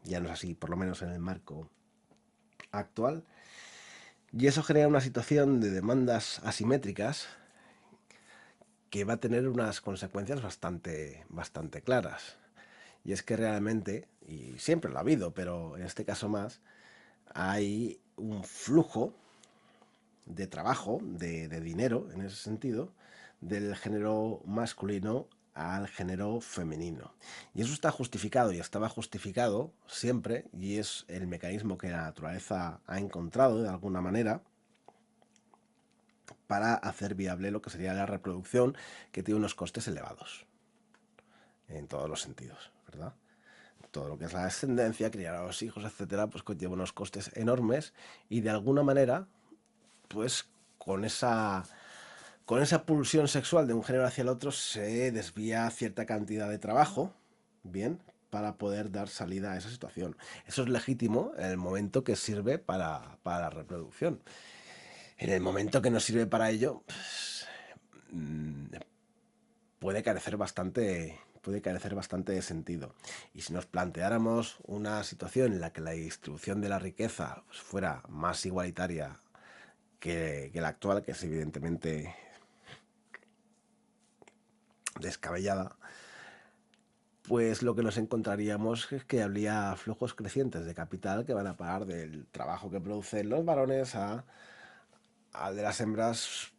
Ya no es así, por lo menos en el marco actual. Y eso genera una situación de demandas asimétricas que va a tener unas consecuencias bastante claras. Y es que realmente, y siempre lo ha habido, pero en este caso más, hay un flujo de trabajo, de dinero, en ese sentido, del género masculino al género femenino. Y eso está justificado y estaba justificado siempre, y es el mecanismo que la naturaleza ha encontrado de alguna manera para hacer viable lo que sería la reproducción, que tiene unos costes elevados en todos los sentidos, ¿verdad? Todo lo que es la descendencia, criar a los hijos, etcétera, pues conlleva unos costes enormes y de alguna manera, pues con esa pulsión sexual de un género hacia el otro se desvía cierta cantidad de trabajo, bien, para poder dar salida a esa situación. Eso es legítimo en el momento que sirve para la reproducción. En el momento que no sirve para ello, pues, puede carecer bastante de sentido. Y si nos planteáramos una situación en la que la distribución de la riqueza pues, fuera más igualitaria que la actual, que es evidentemente descabellada, pues lo que nos encontraríamos es que habría flujos crecientes de capital que van a parar del trabajo que producen los varones al de las hembras,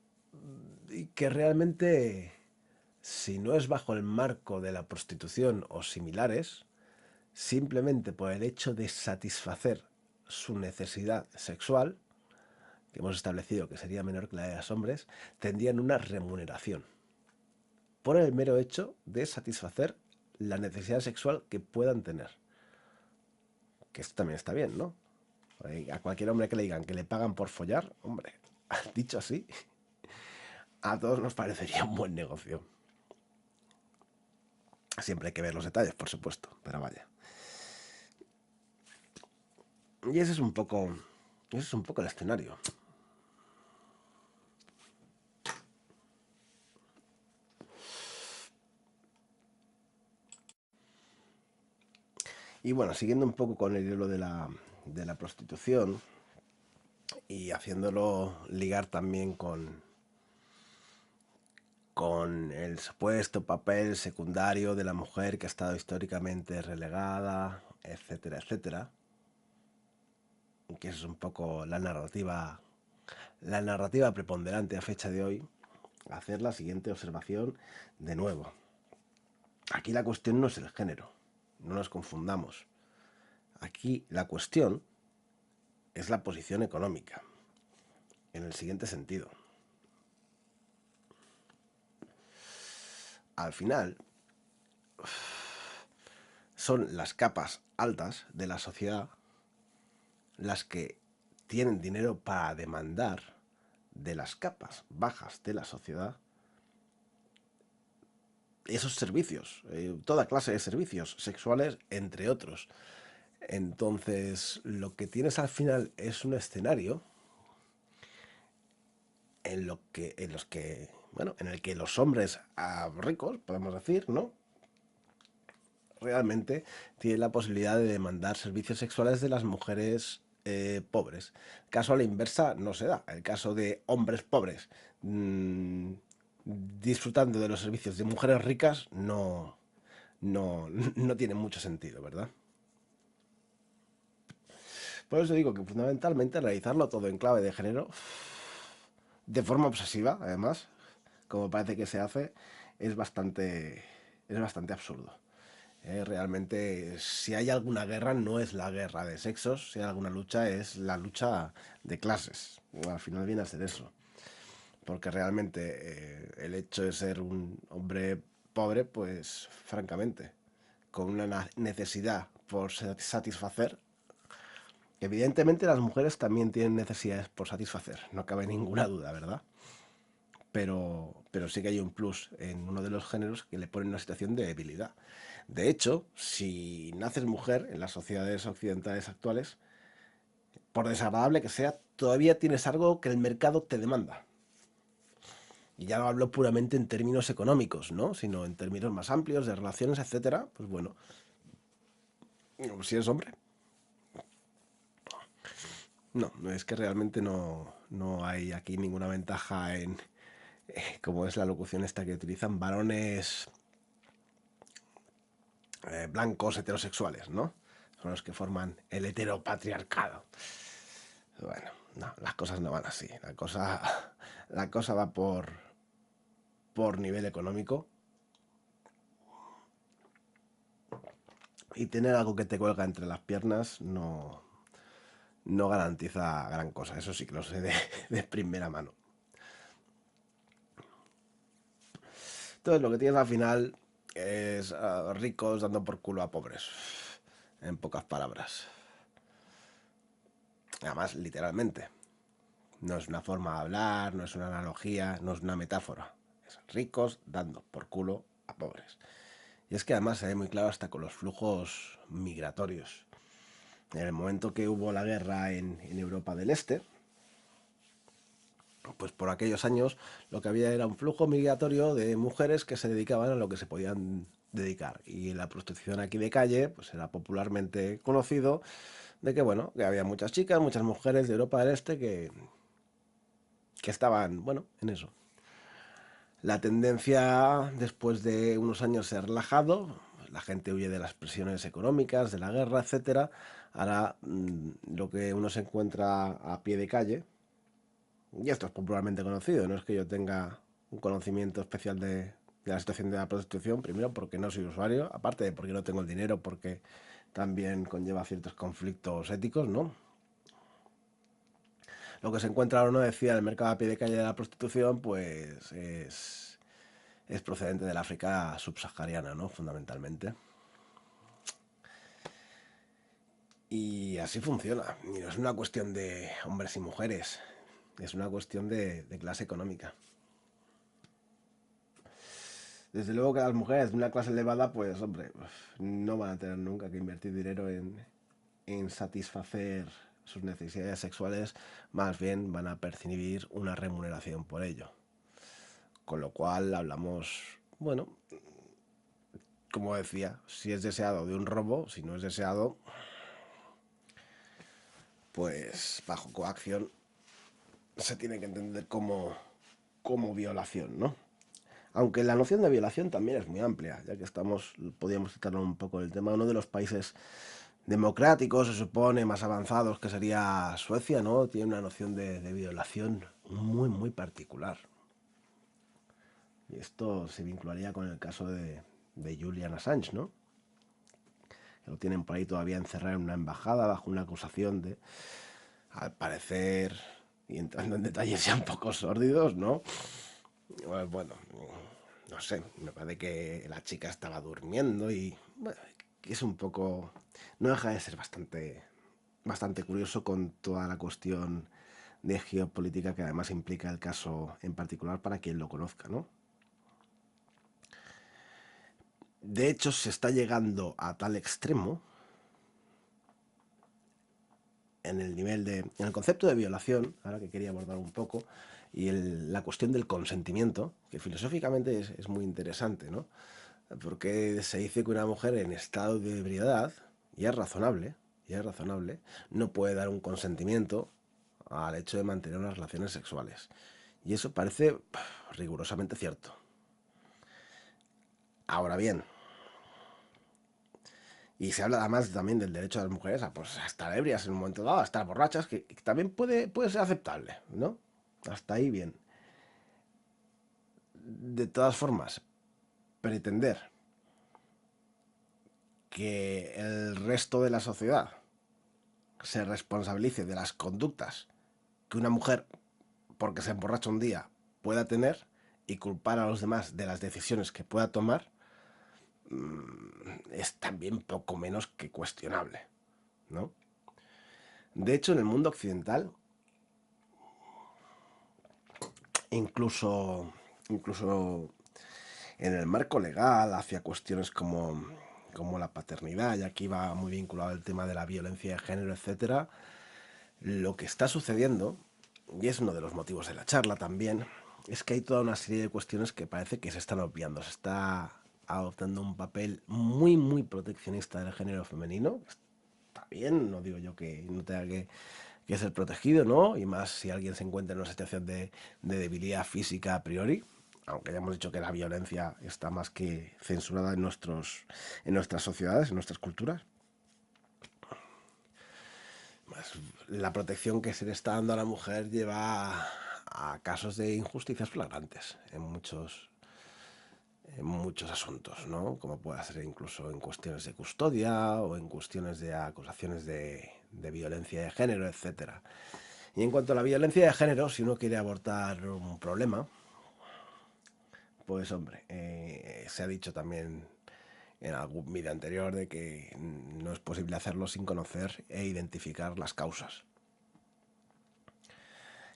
y que realmente, si no es bajo el marco de la prostitución o similares, simplemente por el hecho de satisfacer su necesidad sexual, que hemos establecido que sería menor que la de los hombres, tendrían una remuneración por el mero hecho de satisfacer la necesidad sexual que puedan tener. Que esto también está bien, ¿no? A cualquier hombre que le digan que le pagan por follar, hombre, dicho así, a todos nos parecería un buen negocio. Siempre hay que ver los detalles, por supuesto, pero vaya. Y ese es un poco el escenario. Y bueno, siguiendo un poco con el hilo de la prostitución y haciéndolo ligar también con el supuesto papel secundario de la mujer que ha estado históricamente relegada, etcétera, etcétera, que es un poco la narrativa preponderante a fecha de hoy, hacer la siguiente observación de nuevo. Aquí la cuestión no es el género, no nos confundamos. Aquí la cuestión es la posición económica, en el siguiente sentido. Al final, son las capas altas de la sociedad las que tienen dinero para demandar de las capas bajas de la sociedad esos servicios, toda clase de servicios sexuales, entre otros. Entonces, lo que tienes al final es un escenario en el que los hombres ricos, podemos decir, ¿no? Realmente tienen la posibilidad de demandar servicios sexuales de las mujeres pobres. El caso a la inversa no se da. El caso de hombres pobres disfrutando de los servicios de mujeres ricas no tiene mucho sentido, ¿verdad? Por eso digo que fundamentalmente realizarlo todo en clave de género, de forma obsesiva, además, como parece que se hace, es bastante absurdo. Realmente, si hay alguna guerra, no es la guerra de sexos, si hay alguna lucha, es la lucha de clases. Al final viene a ser eso. Porque realmente el hecho de ser un hombre pobre, pues francamente, con una necesidad por satisfacer, evidentemente las mujeres también tienen necesidades por satisfacer, no cabe ninguna duda, ¿verdad? Pero sí que hay un plus en uno de los géneros que le pone en una situación de debilidad. De hecho, si naces mujer en las sociedades occidentales actuales, por desagradable que sea, todavía tienes algo que el mercado te demanda. Y ya no hablo puramente en términos económicos, ¿no? Sino en términos más amplios de relaciones, etcétera. Pues bueno, si eres hombre, no, es que realmente no hay aquí ninguna ventaja en, como es la locución esta que utilizan, varones blancos heterosexuales, ¿no? Son los que forman el heteropatriarcado. Bueno, No, las cosas no van así. La cosa va por nivel económico, y tener algo que te cuelga entre las piernas no garantiza gran cosa. Eso sí que lo sé de primera mano. Entonces lo que tienes al final es ricos dando por culo a pobres, en pocas palabras. Además, literalmente. No es una forma de hablar, no es una analogía, no es una metáfora. Es ricos dando por culo a pobres. Y es que además se ve muy claro hasta con los flujos migratorios. En el momento que hubo la guerra en Europa del Este, pues por aquellos años lo que había era un flujo migratorio de mujeres que se dedicaban a lo que se podían dedicar. Y la prostitución aquí de calle, pues era popularmente conocido de que, bueno, que había muchas chicas, muchas mujeres de Europa del Este que estaban, bueno, en eso. La tendencia, después de unos años, se ha relajado, la gente huye de las presiones económicas, de la guerra, etcétera. Ahora lo que uno se encuentra a pie de calle, y esto es popularmente conocido, no es que yo tenga un conocimiento especial de la situación de la prostitución, primero porque no soy usuario, aparte de porque no tengo el dinero, porque también conlleva ciertos conflictos éticos, ¿no? Lo que se encuentra, ahora, no decía, el mercado a pie de calle de la prostitución, pues es procedente del África subsahariana, ¿no? Fundamentalmente. Y así funciona. Y no es una cuestión de hombres y mujeres, es una cuestión de clase económica. Desde luego que las mujeres de una clase elevada, pues hombre, no van a tener nunca que invertir dinero en satisfacer sus necesidades sexuales, más bien van a percibir una remuneración por ello. Con lo cual hablamos, bueno, como decía, si es deseado de un robo, si no es deseado, pues bajo coacción se tiene que entender como violación, ¿no? Aunque la noción de violación también es muy amplia, ya que podríamos citar un poco el tema. Uno de los países democráticos, se supone, más avanzados, que sería Suecia, ¿no? Tiene una noción de violación muy particular. Y esto se vincularía con el caso de Julian Assange, ¿no? Que lo tienen por ahí todavía encerrado en una embajada bajo una acusación de, al parecer, y entrando en detalles ya un poco sórdidos, ¿no? Pues bueno, no sé, me parece que la chica estaba durmiendo y bueno, que es un poco, no deja de ser bastante curioso con toda la cuestión de geopolítica que además implica el caso en particular para quien lo conozca, ¿no? De hecho, se está llegando a tal extremo en el concepto de violación, ahora que quería abordar un poco, y la cuestión del consentimiento, que filosóficamente es muy interesante, ¿no? Porque se dice que una mujer en estado de ebriedad, y es razonable, no puede dar un consentimiento al hecho de mantener unas relaciones sexuales. Y eso parece rigurosamente cierto. Ahora bien, y se habla además también del derecho de las mujeres a, pues, a estar ebrias en un momento dado, a estar borrachas, que también puede ser aceptable, ¿no? Hasta ahí bien. De todas formas, pretender que el resto de la sociedad se responsabilice de las conductas que una mujer, porque se emborracha un día, pueda tener, y culpar a los demás de las decisiones que pueda tomar, es también poco menos que cuestionable, ¿no? De hecho, en el mundo occidental, incluso en el marco legal, hacia cuestiones como la paternidad, y aquí va muy vinculado el tema de la violencia de género, etcétera, lo que está sucediendo, y es uno de los motivos de la charla también, es que hay toda una serie de cuestiones que parece que se están obviando. Se está adoptando un papel muy proteccionista del género femenino. Está bien, no digo yo que no tenga que ser protegido, ¿no? Y más si alguien se encuentra en una situación de debilidad física a priori, aunque ya hemos dicho que la violencia está más que censurada en nuestras sociedades, en nuestras culturas. la protección que se le está dando a la mujer lleva a casos de injusticias flagrantes en muchos asuntos, ¿no? Como puede ser incluso en cuestiones de custodia o en cuestiones de acusaciones de violencia de género, etcétera. Y en cuanto a la violencia de género, si uno quiere abordar un problema, pues hombre, se ha dicho también en algún vídeo anterior de que no es posible hacerlo sin conocer e identificar las causas.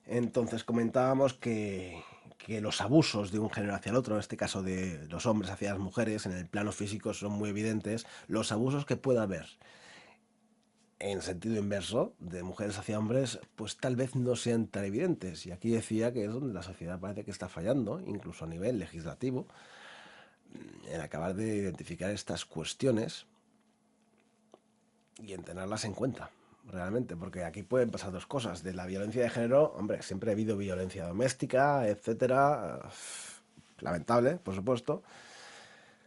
Entonces comentábamos que los abusos de un género hacia el otro, en este caso de los hombres hacia las mujeres, en el plano físico son muy evidentes. Los abusos que pueda haber en sentido inverso, de mujeres hacia hombres, pues tal vez no sean tan evidentes. Y aquí decía que es donde la sociedad parece que está fallando, incluso a nivel legislativo, en acabar de identificar estas cuestiones y en tenerlas en cuenta, realmente, porque aquí pueden pasar dos cosas. De la violencia de género, hombre, siempre ha habido violencia doméstica, etcétera, lamentable, por supuesto,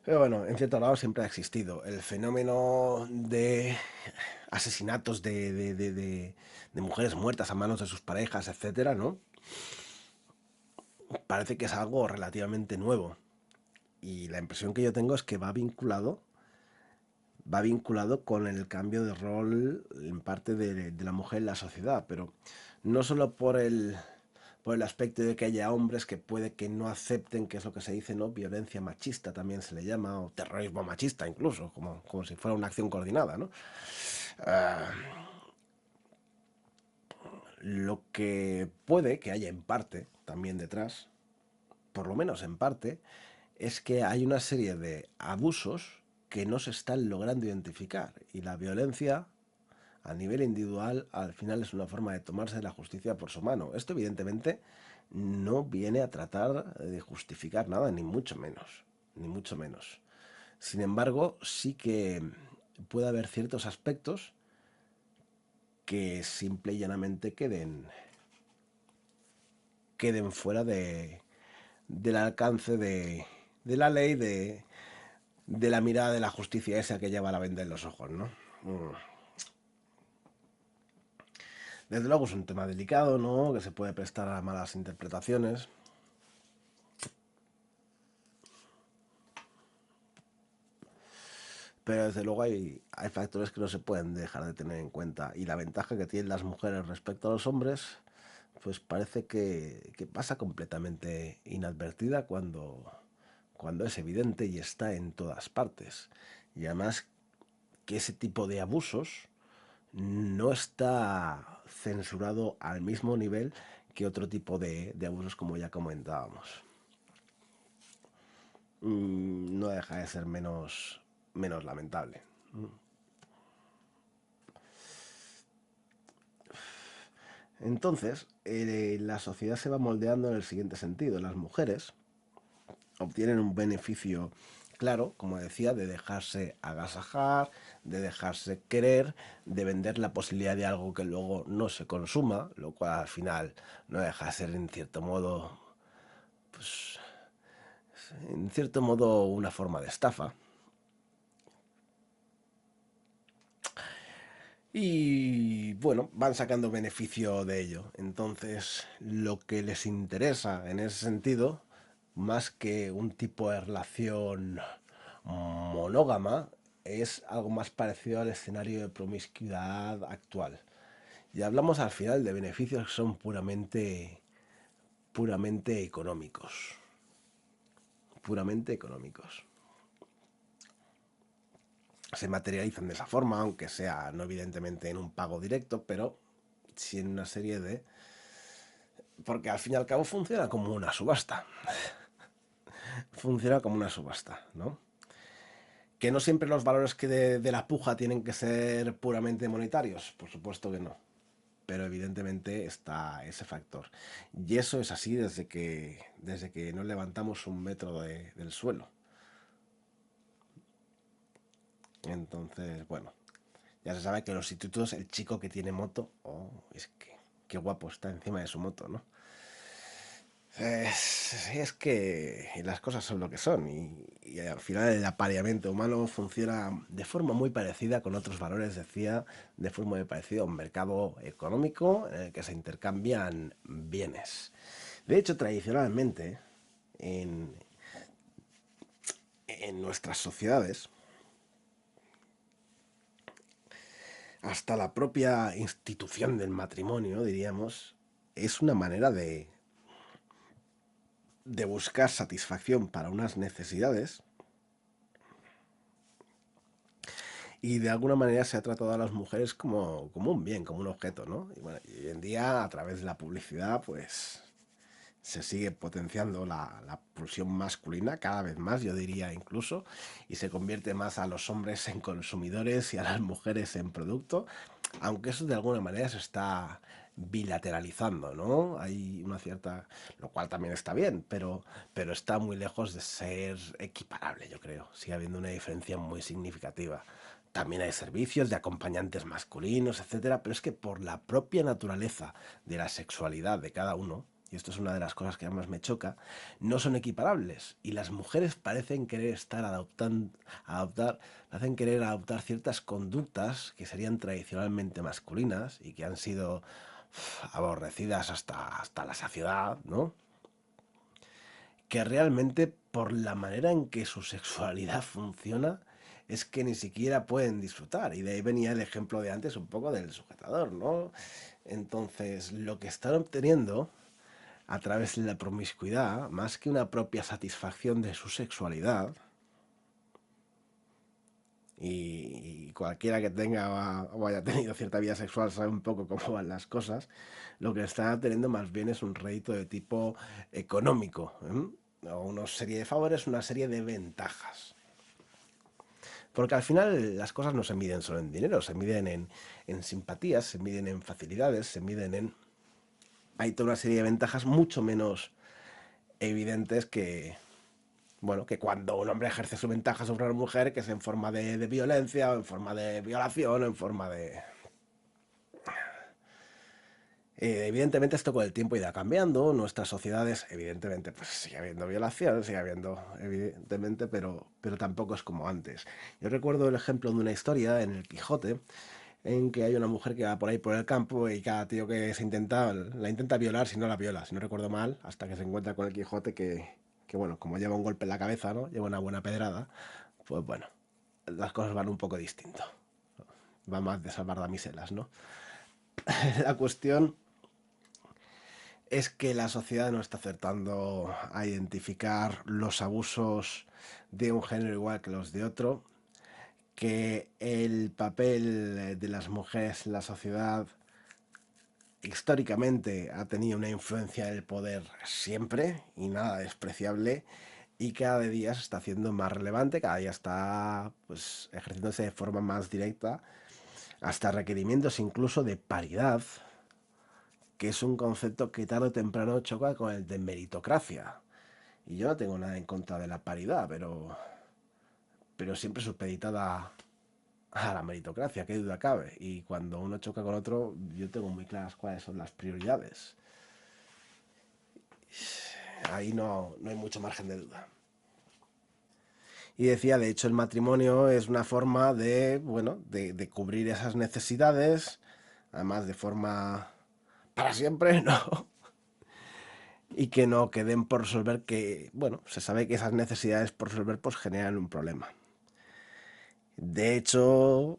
pero bueno, en cierto grado siempre ha existido. El fenómeno de asesinatos de mujeres muertas a manos de sus parejas, etcétera, ¿no? Parece que es algo relativamente nuevo. Y la impresión que yo tengo es que va vinculado con el cambio de rol en parte de la mujer en la sociedad, pero no solo por el aspecto de que haya hombres que puede que no acepten, que es lo que se dice, ¿no? Violencia machista también se le llama, o terrorismo machista incluso, como si fuera una acción coordinada, ¿no? Ah, lo que puede que haya en parte también detrás, por lo menos en parte, es que hay una serie de abusos que no se están logrando identificar y la violencia a nivel individual al final es una forma de tomarse la justicia por su mano. Esto evidentemente no viene a tratar de justificar nada, ni mucho menos, ni mucho menos. Sin embargo, sí que puede haber ciertos aspectos que simple y llanamente queden fuera del alcance de la ley, de la mirada de la justicia esa que lleva la venda en los ojos, ¿no? Desde luego es un tema delicado, ¿no? Que se puede prestar a malas interpretaciones. Pero desde luego hay factores que no se pueden dejar de tener en cuenta. Y la ventaja que tienen las mujeres respecto a los hombres, pues parece que pasa completamente inadvertida cuando es evidente y está en todas partes. Y además que ese tipo de abusos no está censurado al mismo nivel que otro tipo de abusos como ya comentábamos. No deja de ser menos lamentable. Entonces, la sociedad se va moldeando en el siguiente sentido. Las mujeres obtienen un beneficio claro, como decía, de dejarse agasajar, de dejarse querer, de vender la posibilidad de algo que luego no se consuma, lo cual al final no deja de ser en cierto modo, pues, en cierto modo una forma de estafa. Y bueno, van sacando beneficio de ello. Entonces, lo que les interesa en ese sentido, más que un tipo de relación monógama, es algo más parecido al escenario de promiscuidad actual. Y hablamos al final de beneficios que son puramente económicos. Puramente económicos. Se materializan de esa forma, aunque sea no evidentemente en un pago directo, pero sí en una serie de... Porque al fin y al cabo funciona como una subasta. Funciona como una subasta, ¿no? Que no siempre los valores que de la puja tienen que ser puramente monetarios, por supuesto que no. Pero evidentemente está ese factor. Y eso es así desde que no levantamos un metro del suelo. Entonces, bueno, ya se sabe que en los institutos el chico que tiene moto, oh, es que qué guapo está encima de su moto, ¿no? Es que las cosas son lo que son y al final el apareamiento humano funciona de forma muy parecida con otros valores, decía, de forma muy parecida a un mercado económico en el que se intercambian bienes. De hecho, tradicionalmente, en, en nuestras sociedades, hasta la propia institución del matrimonio, diríamos, es una manera de buscar satisfacción para unas necesidades y de alguna manera se ha tratado a las mujeres como un bien, como un objeto, ¿no? Y bueno, y hoy en día a través de la publicidad pues se sigue potenciando la pulsión masculina cada vez más, yo diría incluso, y se convierte más a los hombres en consumidores y a las mujeres en producto, aunque eso de alguna manera se está bilateralizando, ¿no? Hay una cierta, lo cual también está bien, pero está muy lejos de ser equiparable, yo creo. Sigue habiendo una diferencia muy significativa. También hay servicios de acompañantes masculinos, etcétera, pero es que por la propia naturaleza de la sexualidad de cada uno, y esto es una de las cosas que más me choca, no son equiparables. Y las mujeres parecen querer estar hacen querer adoptar ciertas conductas que serían tradicionalmente masculinas y que han sido aborrecidas hasta la saciedad, ¿no? Que realmente por la manera en que su sexualidad funciona es que ni siquiera pueden disfrutar. Y de ahí venía el ejemplo de antes un poco del sujetador, ¿no? Entonces, lo que están obteniendo a través de la promiscuidad, más que una propia satisfacción de su sexualidad, y cualquiera que tenga o haya tenido cierta vida sexual sabe un poco cómo van las cosas, lo que está teniendo más bien es un rédito de tipo económico, ¿eh? O una serie de favores, una serie de ventajas. Porque al final las cosas no se miden solo en dinero, se miden en simpatías, se miden en facilidades, se miden en... Hay toda una serie de ventajas mucho menos evidentes bueno, que cuando un hombre ejerce su ventaja sobre una mujer, que es en forma de violencia, o en forma de violación, o en forma de... evidentemente esto con el tiempo irá cambiando, nuestras sociedades, evidentemente, pues sigue habiendo violación, sigue habiendo, evidentemente, pero tampoco es como antes. Yo recuerdo el ejemplo de una historia en el Quijote, en que hay una mujer que va por ahí por el campo y cada tío que la intenta violar si no la viola, si no recuerdo mal, hasta que se encuentra con el Quijote que bueno, como lleva un golpe en la cabeza, ¿no? Lleva una buena pedrada, pues bueno, las cosas van un poco distinto. Va más de salvar damiselas, ¿no? La cuestión es que la sociedad no está acertando a identificar los abusos de un género igual que los de otro, que el papel de las mujeres en la sociedad históricamente ha tenido una influencia en el poder siempre y nada despreciable y cada día se está haciendo más relevante, cada día está pues ejerciéndose de forma más directa hasta requerimientos incluso de paridad, que es un concepto que tarde o temprano choca con el de meritocracia. Y yo no tengo nada en contra de la paridad, pero siempre supeditada a la meritocracia, qué duda cabe. Y cuando uno choca con otro, yo tengo muy claras cuáles son las prioridades. Ahí no hay mucho margen de duda. Y decía, de hecho, el matrimonio es una forma de, bueno, de cubrir esas necesidades, además de forma para siempre, ¿no? Y que no queden por resolver que, bueno, se sabe que esas necesidades por resolver pues generan un problema. De hecho,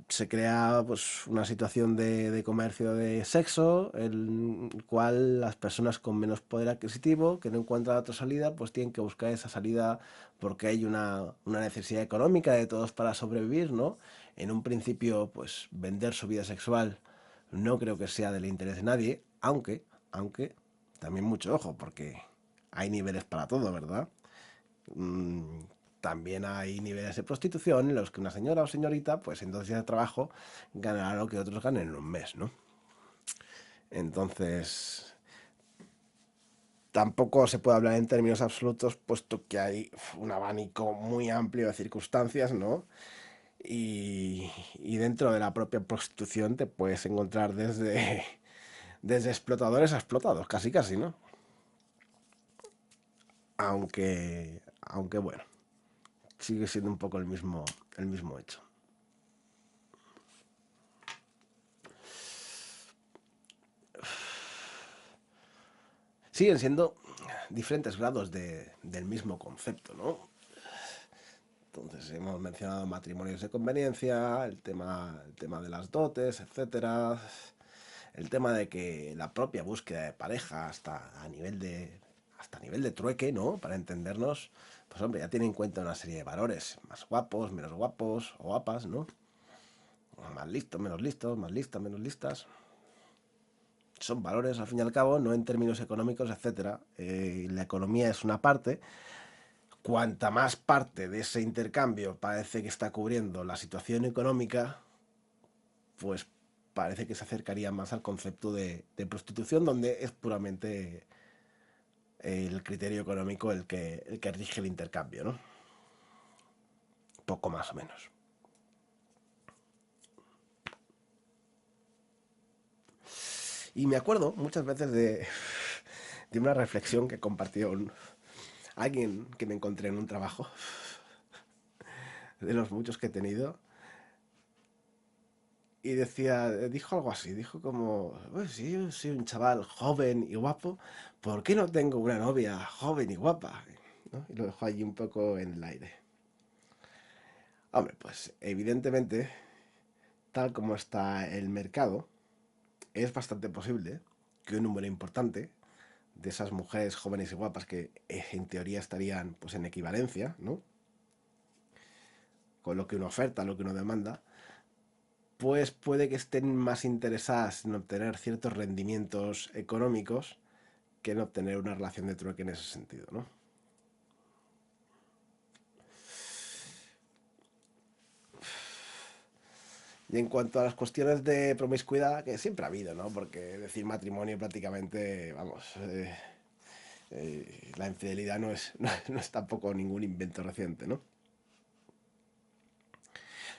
se crea pues una situación de comercio de sexo, en el cual las personas con menos poder adquisitivo que no encuentran otra salida, pues tienen que buscar esa salida porque hay una necesidad económica de todos para sobrevivir, ¿no? En un principio, pues vender su vida sexual no creo que sea del interés de nadie, aunque también mucho ojo, porque hay niveles para todo, ¿verdad? Mm, también hay niveles de prostitución en los que una señora o señorita, pues en 2 días de trabajo, ganará lo que otros ganen en un mes, ¿no? Entonces, tampoco se puede hablar en términos absolutos, puesto que hay un abanico muy amplio de circunstancias, ¿no? Y dentro de la propia prostitución te puedes encontrar desde explotadores a explotados, casi casi, ¿no? aunque bueno, sigue siendo un poco el mismo hecho. Siguen siendo diferentes grados del mismo concepto, ¿no? Entonces hemos mencionado matrimonios de conveniencia, el tema de las dotes, etcétera, el tema de que la propia búsqueda de pareja hasta a nivel de trueque, ¿no? Para entendernos, pues hombre, ya tiene en cuenta una serie de valores, más guapos, menos guapos o guapas, ¿no? Más listos, menos listos, más listas, menos listas. Son valores al fin y al cabo, no en términos económicos, etcétera. La economía es una parte. Cuanta más parte de ese intercambio parece que está cubriendo la situación económica, pues parece que se acercaría más al concepto de prostitución, donde es puramente el criterio económico el que rige el intercambio, ¿no? Poco más o menos. Y me acuerdo muchas veces de una reflexión que compartió alguien que me encontré en un trabajo, de los muchos que he tenido, y dijo algo así, dijo como, pues sí, yo soy un chaval joven y guapo, ¿por qué no tengo una novia joven y guapa? ¿No? Y lo dejó allí un poco en el aire. Hombre, pues evidentemente, tal como está el mercado, es bastante posible que un número importante de esas mujeres jóvenes y guapas que en teoría estarían pues en equivalencia, ¿no? Con lo que uno oferta, lo que uno demanda, pues puede que estén más interesadas en obtener ciertos rendimientos económicos que en obtener una relación de trueque en ese sentido, ¿no? Y en cuanto a las cuestiones de promiscuidad, que siempre ha habido, ¿no? Porque decir matrimonio prácticamente, vamos, la infidelidad no es tampoco ningún invento reciente, ¿no?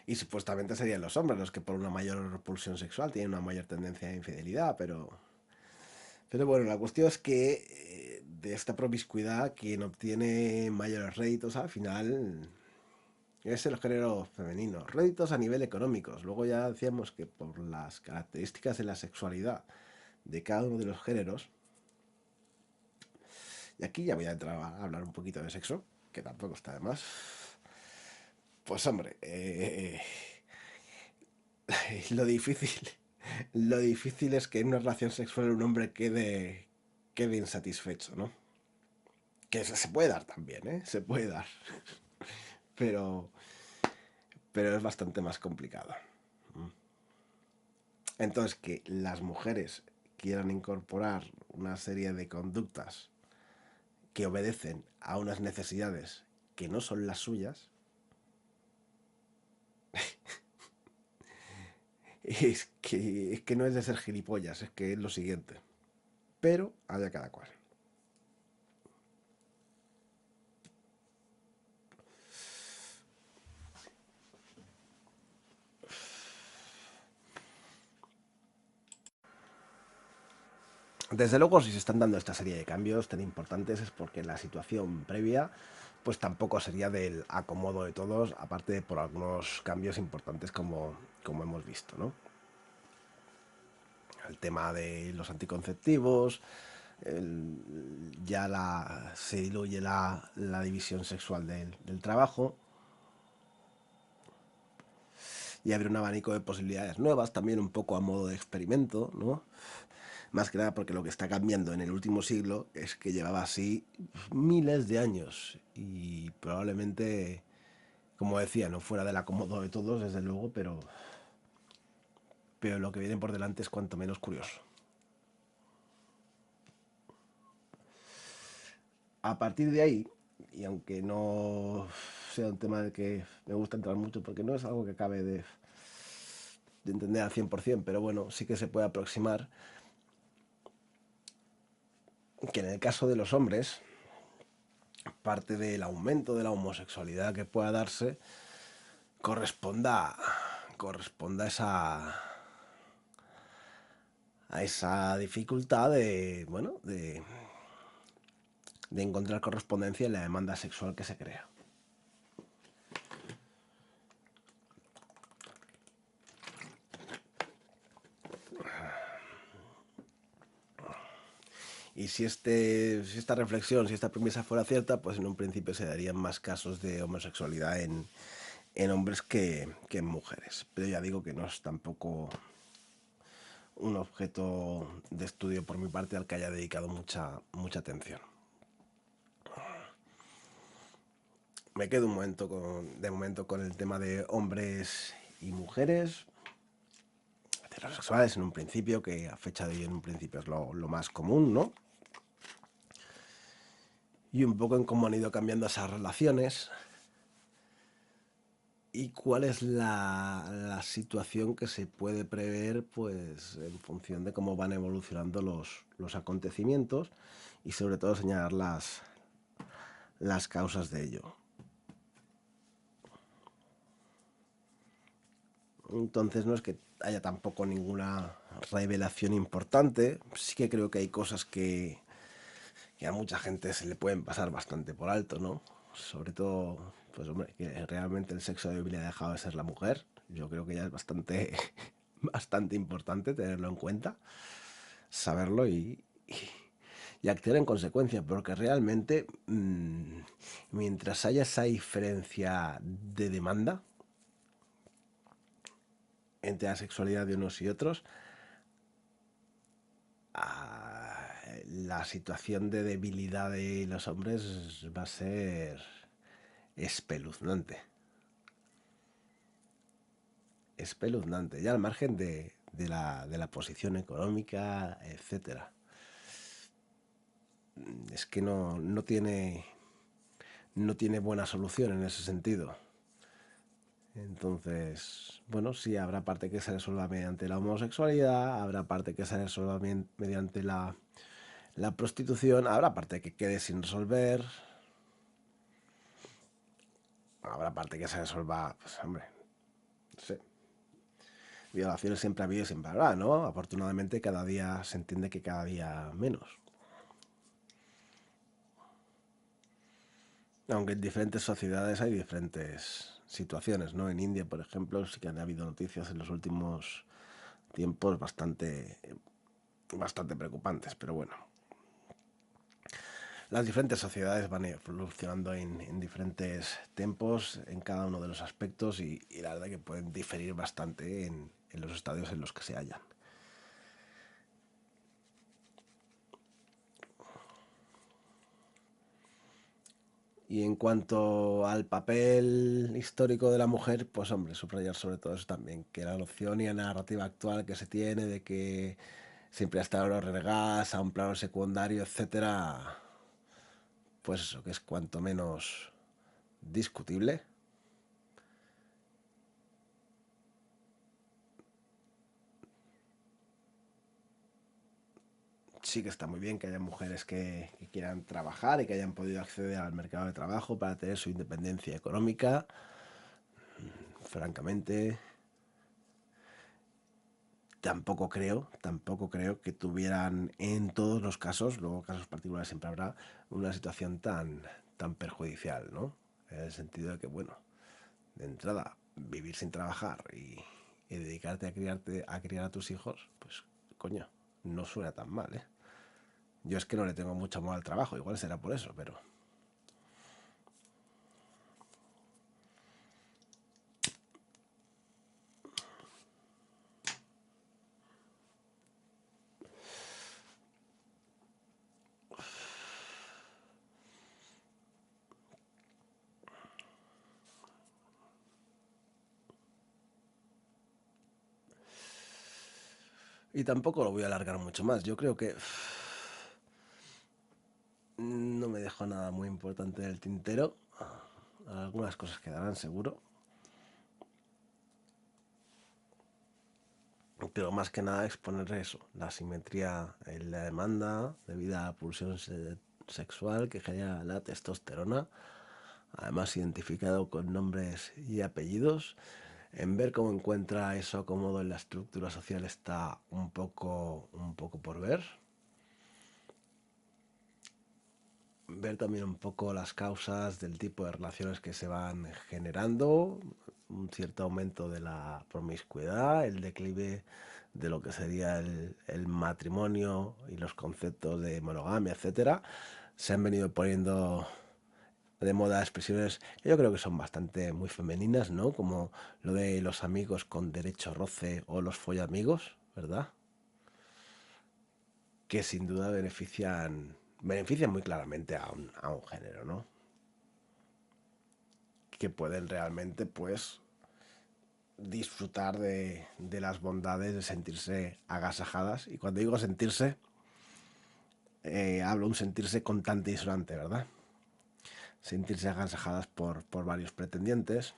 Y supuestamente serían los hombres los que por una mayor pulsión sexual tienen una mayor tendencia a infidelidad, pero bueno, la cuestión es que de esta promiscuidad quien obtiene mayores réditos al final es el género femenino. Réditos a nivel económicos. Luego ya decíamos que por las características de la sexualidad de cada uno de los géneros, y aquí ya voy a entrar a hablar un poquito de sexo, que tampoco está de más. Pues hombre, lo difícil, lo difícil es que en una relación sexual un hombre quede insatisfecho, ¿no? Que eso se puede dar también, ¿eh? Se puede dar, pero, pero es bastante más complicado. Entonces, que las mujeres quieran incorporar una serie de conductas que obedecen a unas necesidades que no son las suyas, es que no es de ser gilipollas, es que es lo siguiente. Pero haya cada cual. Desde luego, si se están dando esta serie de cambios tan importantes es porque la situación previa pues tampoco sería del acomodo de todos, aparte de por algunos cambios importantes como hemos visto, ¿no? El tema de los anticonceptivos, se diluye la división sexual del trabajo y abre un abanico de posibilidades nuevas, también un poco a modo de experimento, ¿no? Más que nada porque lo que está cambiando en el último siglo es que llevaba así miles de años y probablemente, como decía, no fuera del acomodo de todos, desde luego, pero lo que viene por delante es cuanto menos curioso. A partir de ahí, y aunque no sea un tema del que me gusta entrar mucho porque no es algo que acabe de entender al 100%, pero bueno, sí que se puede aproximar que en el caso de los hombres, parte del aumento de la homosexualidad que pueda darse corresponda, corresponda a esa dificultad de, bueno, de encontrar correspondencia en la demanda sexual que se crea. Y si esta reflexión, si esta premisa fuera cierta, pues en un principio se darían más casos de homosexualidad en hombres que en mujeres. Pero ya digo que no es tampoco un objeto de estudio por mi parte al que haya dedicado mucha atención. Me quedo de momento con el tema de hombres y mujeres heterosexuales en un principio, que a fecha de hoy en un principio es lo más común, ¿no? Y un poco en cómo han ido cambiando esas relaciones y cuál es la situación que se puede prever, pues en función de cómo van evolucionando los acontecimientos, y sobre todo señalar las causas de ello. Entonces no es que haya tampoco ninguna revelación importante. Sí que creo que hay cosas que a mucha gente se le pueden pasar bastante por alto, ¿no? Sobre todo, pues hombre, que realmente el sexo débil ha dejado de ser la mujer. Yo creo que ya es bastante, bastante importante tenerlo en cuenta, saberlo y actuar en consecuencia, porque realmente mientras haya esa diferencia de demanda entre la sexualidad de unos y otros, la situación de debilidad de los hombres va a ser espeluznante. Espeluznante, ya al margen de la posición económica, etcétera. Es que no tiene buena solución en ese sentido. Entonces, bueno, sí, habrá parte que se resuelva mediante la homosexualidad, habrá parte que se resuelva mediante la prostitución, habrá parte que quede sin resolver, habrá parte que se resuelva, pues hombre, no sé. Violaciones siempre ha habido y siempre habrá, ¿no? Afortunadamente cada día se entiende que cada día menos. Aunque en diferentes sociedades hay diferentes situaciones, ¿no? En India, por ejemplo, sí que han habido noticias en los últimos tiempos bastante preocupantes, pero bueno. Las diferentes sociedades van evolucionando en diferentes tiempos en cada uno de los aspectos y la verdad que pueden diferir bastante en los estadios en los que se hallan. Y en cuanto al papel histórico de la mujer, pues hombre, subrayar sobre todo eso también, que la noción y la narrativa actual que se tiene de que siempre ha estado relegadas a un plano secundario, etcétera, pues eso, que es cuanto menos discutible. Sí que está muy bien que haya mujeres que quieran trabajar y que hayan podido acceder al mercado de trabajo para tener su independencia económica, francamente. Tampoco creo que tuvieran en todos los casos, luego casos particulares siempre habrá, una situación tan perjudicial, ¿no? En el sentido de que, bueno, de entrada, vivir sin trabajar y dedicarte a criar a tus hijos, pues, coño, no suena tan mal, ¿eh? Yo es que no le tengo mucho amor al trabajo, igual será por eso, pero... Y tampoco lo voy a alargar mucho más. Yo creo que no me dejo nada muy importante del tintero. Algunas cosas quedarán seguro. Pero más que nada exponer eso, la asimetría en la demanda debido a la pulsión sexual que genera la testosterona, además identificado con nombres y apellidos. En ver cómo encuentra eso acomodo en la estructura social está un poco por ver. ver también un poco las causas del tipo de relaciones que se van generando, un cierto aumento de la promiscuidad, el declive de lo que sería el matrimonio y los conceptos de monogamia, etcétera. Se han venido poniendo de moda expresiones que yo creo que son bastante muy femeninas, ¿no? Como lo de los amigos con derecho roce o los follamigos, ¿verdad? Que sin duda benefician muy claramente a un género, ¿no? Que pueden realmente, pues, disfrutar de las bondades de sentirse agasajadas. Y cuando digo sentirse, hablo un sentirse contante y sonante, ¿verdad? Sentirse agasajadas por varios pretendientes,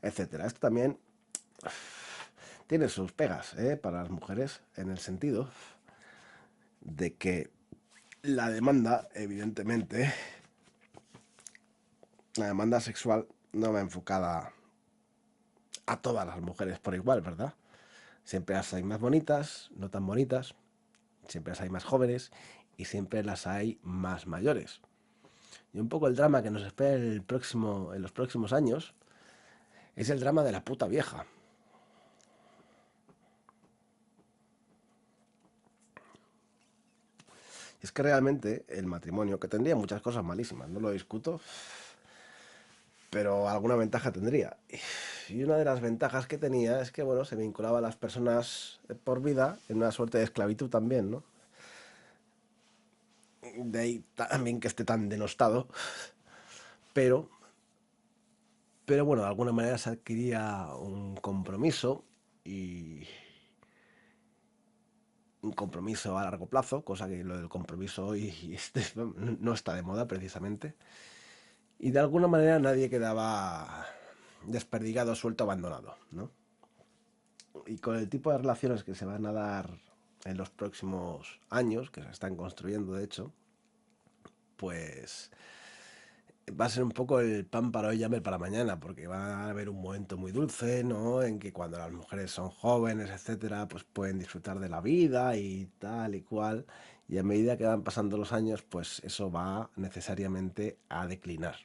etcétera. Esto también tiene sus pegas, para las mujeres, en el sentido de que la demanda, evidentemente, la demanda sexual no va enfocada a todas las mujeres por igual, ¿verdad? Siempre las hay más bonitas, no tan bonitas, siempre las hay más jóvenes y siempre las hay más mayores. Y un poco el drama que nos espera en los próximos años es el drama de la puta vieja. Es que realmente el matrimonio, que tendría muchas cosas malísimas, no lo discuto, pero alguna ventaja tendría. Y una de las ventajas que tenía es que, bueno, se vinculaba a las personas por vida en una suerte de esclavitud también, ¿no? De ahí también que esté tan denostado, pero, pero bueno, de alguna manera se adquiría un compromiso y un compromiso a largo plazo, cosa que lo del compromiso hoy no está de moda precisamente. Y de alguna manera nadie quedaba desperdigado, suelto, abandonado, ¿no? Y con el tipo de relaciones que se van a dar en los próximos años, que se están construyendo de hecho, pues va a ser un poco el pan para hoy y hambre para mañana, porque va a haber un momento muy dulce, ¿no? En que cuando las mujeres son jóvenes, etcétera, pues pueden disfrutar de la vida y tal y cual. Y a medida que van pasando los años, pues eso va necesariamente a declinar.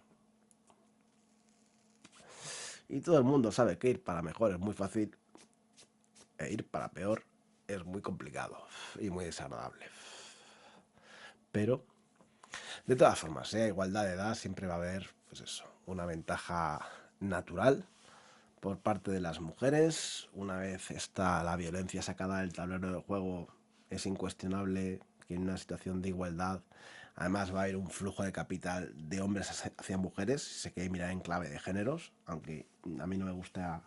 Y todo el mundo sabe que ir para mejor es muy fácil e ir para peor es muy complicado y muy desagradable. Pero, de todas formas, sea igualdad de edad, siempre va a haber, pues eso, una ventaja natural por parte de las mujeres. Una vez está la violencia sacada del tablero de juego, es incuestionable que en una situación de igualdad, además va a haber un flujo de capital de hombres hacia mujeres, si se quiere mirar en clave de géneros, aunque a mí no me gusta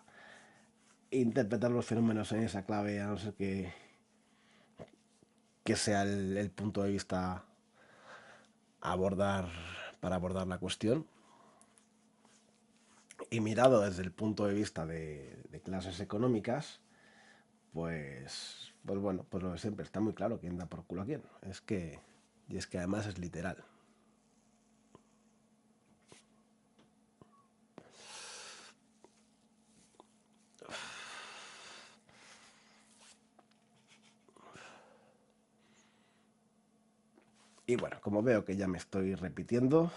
interpretar los fenómenos en esa clave, a no ser que sea el punto de vista abordar para abordar la cuestión. Y mirado desde el punto de vista de clases económicas, pues bueno, pues lo de siempre, está muy claro quién da por culo a quién. Y es que además es literal. Y bueno, como veo que ya me estoy repitiendo,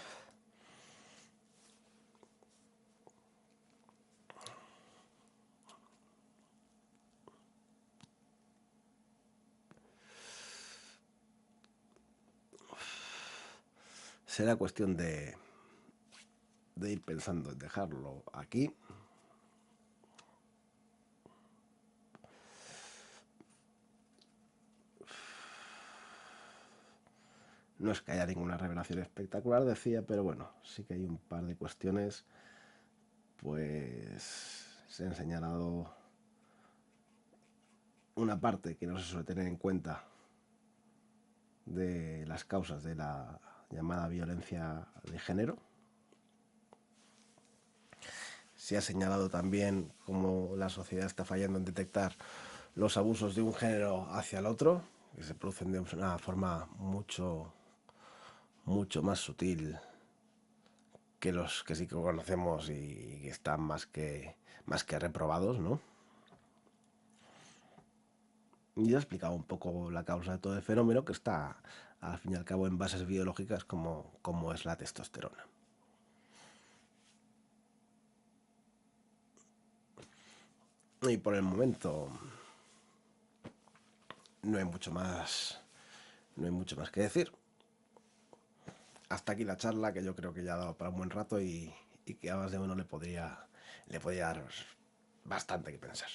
será cuestión de ir pensando en dejarlo aquí. No es que haya ninguna revelación espectacular, decía, pero bueno, sí que hay un par de cuestiones, pues se han señalado una parte que no se suele tener en cuenta de las causas de la llamada violencia de género. Se ha señalado también cómo la sociedad está fallando en detectar los abusos de un género hacia el otro, que se producen de una forma mucho más sutil que los que sí que conocemos y que están más que reprobados, ¿no? Y ya he explicado un poco la causa de todo el fenómeno, que está, al fin y al cabo, en bases biológicas como es la testosterona. Y por el momento no hay mucho más, no hay mucho más que decir. Hasta aquí la charla, que yo creo que ya ha dado para un buen rato y que a más de uno le podría dar bastante que pensar.